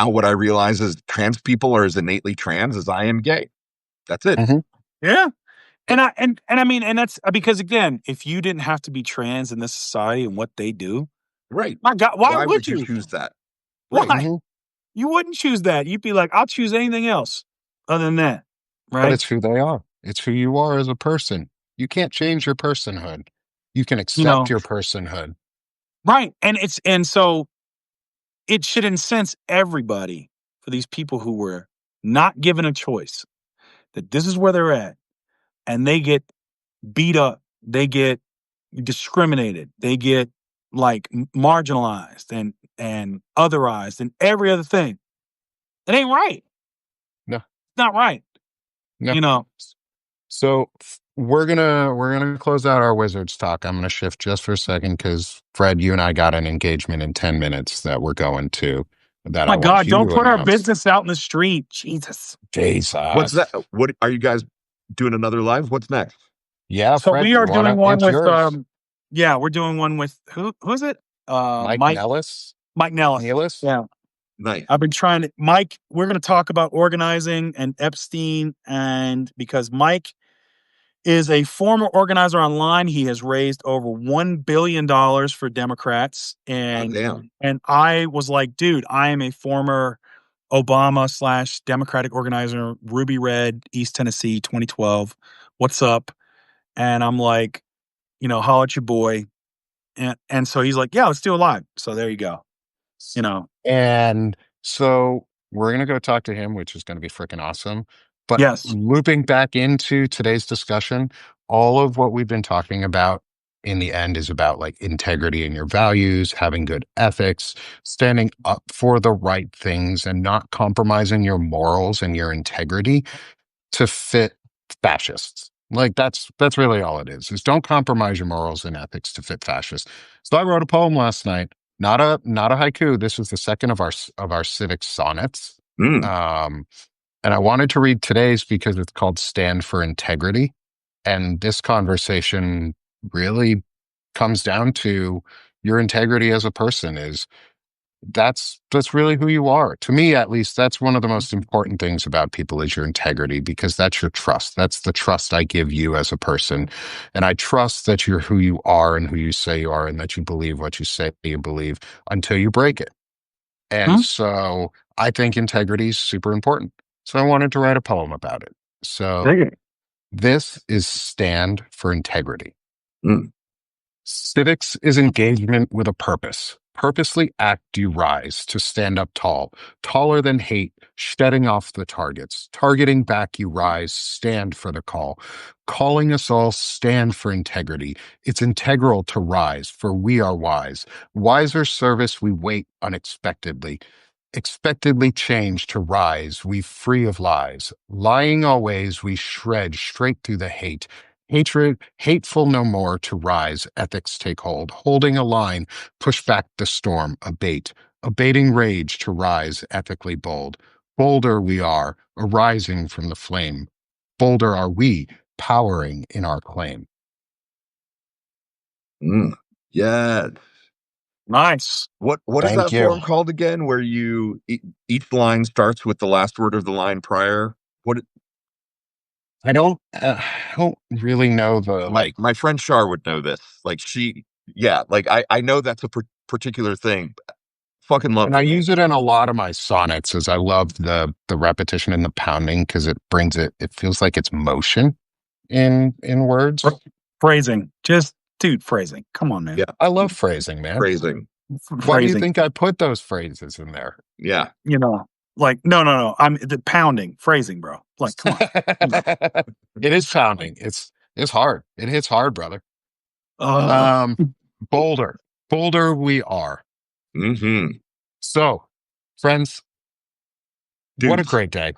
Speaker 3: what I realize is trans people are as innately trans as I am gay. That's it.
Speaker 1: Hmm.
Speaker 2: Yeah. And I mean, and that's because, again, if you didn't have to be trans in this society and what they do,
Speaker 3: Right.
Speaker 2: my God, why
Speaker 3: Why
Speaker 2: would
Speaker 3: would you
Speaker 2: you?
Speaker 3: choose that? Right.
Speaker 2: Why?
Speaker 1: Hmm.
Speaker 2: You wouldn't choose that. You'd be like, I'll choose anything else other than that.
Speaker 1: But
Speaker 2: Right?
Speaker 1: it's who they are. It's who you are as a person. You can't change your personhood. You can
Speaker 2: You
Speaker 1: accept
Speaker 2: know,
Speaker 1: your personhood.
Speaker 2: right. And so it should incense everybody for these people who were not given a choice, that this is where they're at, and they get beat up, they get discriminated, they get like marginalized and otherized and every other thing. It ain't right.
Speaker 1: No,
Speaker 2: It's not right.
Speaker 1: no.
Speaker 2: You know.
Speaker 1: So we're gonna close out our Wizards talk. I'm gonna shift just for a second because Fred, you and I got an engagement in 10 minutes that we're going to that I
Speaker 2: My
Speaker 1: want
Speaker 2: God,
Speaker 1: you
Speaker 2: don't
Speaker 1: to
Speaker 2: put our
Speaker 1: announce.
Speaker 2: business out in the street. Jesus.
Speaker 3: What's
Speaker 1: Jesus.
Speaker 3: that? What are you guys doing another live? What's next?
Speaker 1: Yeah,
Speaker 2: So
Speaker 1: Fred,
Speaker 2: we
Speaker 1: you
Speaker 2: are doing
Speaker 1: wanna
Speaker 2: one
Speaker 1: it's
Speaker 2: with
Speaker 1: yours.
Speaker 2: yeah, we're doing one with who's it?
Speaker 1: Mike
Speaker 2: Mike
Speaker 1: Nellis?
Speaker 2: Nellis.
Speaker 1: Nealis?
Speaker 2: Yeah.
Speaker 3: Nice.
Speaker 2: I've been trying to Mike, we're gonna talk about organizing and Epstein, and because Mike is a former organizer online. He has raised over $1 billion for Democrats.
Speaker 3: Oh, damn.
Speaker 2: And I was like, dude, I am a former Obama / Democratic organizer, Ruby Red, East Tennessee, 2012. What's up? And I'm like, holla at your boy. And so he's like, yeah, let's do a live. So there you go. You know,
Speaker 1: And so we're going to go talk to him, which is going to be freaking awesome. But
Speaker 2: yes.
Speaker 1: looping back into today's discussion, all of what we've been talking about in the end is about like integrity in your values, having good ethics, standing up for the right things and not compromising your morals and your integrity to fit fascists. Like that's really all it is don't compromise your morals and ethics to fit fascists. So I wrote a poem last night, not a haiku. This was the second of our civic sonnets.
Speaker 3: Mm,
Speaker 1: Um, and I wanted to read today's because it's called Stand for Integrity. And this conversation really comes down to your integrity as a person is that's really who you are. To me, at least, that's one of the most important things about people is your integrity, because that's your trust. That's the trust I give you as a person. And I trust that you're who you are and who you say you are and that you believe what you say you believe until you break it. And
Speaker 2: Hmm?
Speaker 1: so I think integrity is super important. So I wanted to write a poem about it. So
Speaker 2: Dig it.
Speaker 1: this is Stand for Integrity.
Speaker 3: mm,
Speaker 1: Civics is engagement with a purpose. Purposely act you rise to stand up tall, taller than hate, shedding off the targets. Targeting back you rise, stand for the call. Calling us all, stand for integrity. It's integral to rise, for we are wise. Wiser service we wait unexpectedly. Expectedly change to rise, we free of lies. Lying always, we shred straight through the hate. Hatred, hateful no more to rise, ethics take hold. Holding a line, push back the storm, abate. Abating rage to rise, ethically bold. Bolder we are, arising from the flame. Bolder are we, powering in our claim.
Speaker 3: mm. Yeah.
Speaker 2: Nice.
Speaker 3: What is
Speaker 1: Thank
Speaker 3: that
Speaker 1: you.
Speaker 3: form called again? Where each line starts with the last word of the line prior. What
Speaker 1: I don't really know the
Speaker 3: my
Speaker 1: like.
Speaker 3: my friend Shar would know this. Like yeah. Like I know that's a particular thing. Fucking love
Speaker 1: And I
Speaker 3: it.
Speaker 1: use it in a lot of my sonnets as I love the repetition and the pounding because it brings it feels like it's motion in
Speaker 2: Phr-
Speaker 1: words.
Speaker 2: Phrasing. Just, dude, phrasing. Come on, man.
Speaker 3: Yeah.
Speaker 1: I love phrasing, man.
Speaker 3: Phrasing.
Speaker 1: Why do you
Speaker 2: Phrasing.
Speaker 1: think I put those phrases in there?
Speaker 3: Yeah.
Speaker 2: Like, no. I'm the pounding, phrasing, bro. Like, come on.
Speaker 1: It is pounding. It's hard. It hits hard, brother.
Speaker 2: Uh,
Speaker 1: Um, bolder, bolder we are.
Speaker 3: Mm-hmm.
Speaker 1: So, friends, what a
Speaker 3: Dudes.
Speaker 1: great day,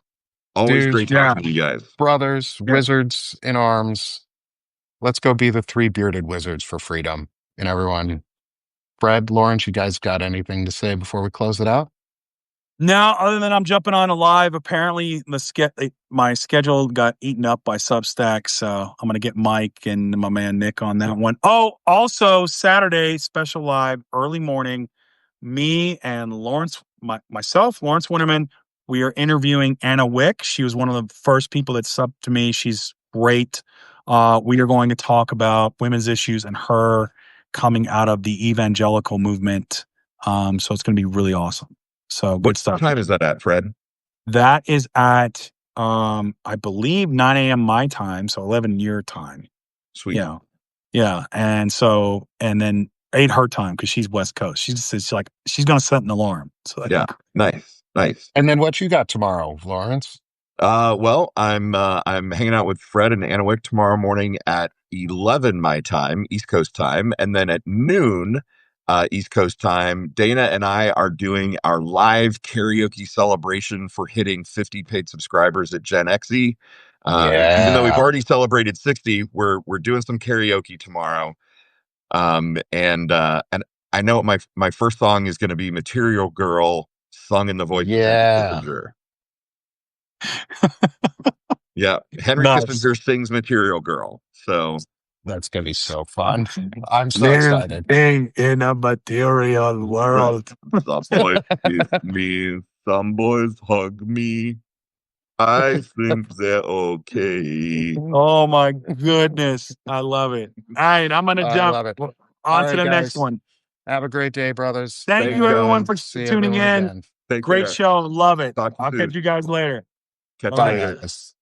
Speaker 3: Always
Speaker 1: dudes,
Speaker 3: great
Speaker 2: yeah.
Speaker 3: talking to you guys.
Speaker 1: brothers,
Speaker 2: Yeah.
Speaker 1: wizards in arms. Let's go be the three bearded wizards for freedom. And everyone, Fred, Lawrence, you guys got anything to say before we close it out?
Speaker 2: No, other than I'm jumping on a live. Apparently, my schedule got eaten up by Substack, so I'm gonna get Mike and my man Nick on that one. Oh, also Saturday special live, early morning. Me and myself, Lawrence Winterman. We are interviewing Anna Wick. She was one of the first people that subbed to me. She's great. We are going to talk about women's issues and her coming out of the evangelical movement. So it's going to be really awesome. So good
Speaker 3: What
Speaker 2: stuff.
Speaker 3: time is that at, Fred?
Speaker 2: That is at I believe 9 a.m. my time, so 11 your time.
Speaker 3: Sweet.
Speaker 2: Yeah. Yeah. And then 8 her time because she's West Coast. She's gonna set an alarm. So
Speaker 3: Yeah. Nice. Nice.
Speaker 1: And then what you got tomorrow, Lawrence?
Speaker 3: Well, I'm hanging out with Fred and Anna Wick tomorrow morning at 11 my time, East Coast time, and then at noon, East Coast time, Dana and I are doing our live karaoke celebration for hitting 50 paid subscribers at Gen XE. Even though we've
Speaker 1: Yeah.
Speaker 3: already celebrated 60, we're doing some karaoke tomorrow. And I know my first song is going to be Material Girl, sung in the voice of Henry
Speaker 1: Yeah.
Speaker 3: Kissinger. Yeah, Henry
Speaker 2: Nice.
Speaker 3: Kissinger sings Material Girl. So
Speaker 1: That's going to be so fun. I'm so excited.
Speaker 2: Living in a material world.
Speaker 3: some boys kiss me, some boys hug me. I think they're okay.
Speaker 2: Oh my goodness. I love it. All right, I'm gonna
Speaker 1: I
Speaker 2: jump
Speaker 1: love it.
Speaker 2: on
Speaker 1: All
Speaker 2: to
Speaker 1: right,
Speaker 2: the next
Speaker 1: guys.
Speaker 2: one.
Speaker 1: Have a great day, brothers.
Speaker 2: Thank
Speaker 3: Thanks,
Speaker 2: you everyone
Speaker 3: guys.
Speaker 2: for
Speaker 1: See
Speaker 2: tuning
Speaker 1: everyone
Speaker 2: in.
Speaker 1: again.
Speaker 3: Take
Speaker 2: Great
Speaker 3: care.
Speaker 2: show. Love it.
Speaker 3: Talk to you
Speaker 2: I'll
Speaker 3: soon.
Speaker 2: catch you guys later.
Speaker 3: Catch you
Speaker 2: Bye.
Speaker 1: Bye,
Speaker 3: later.
Speaker 1: guys.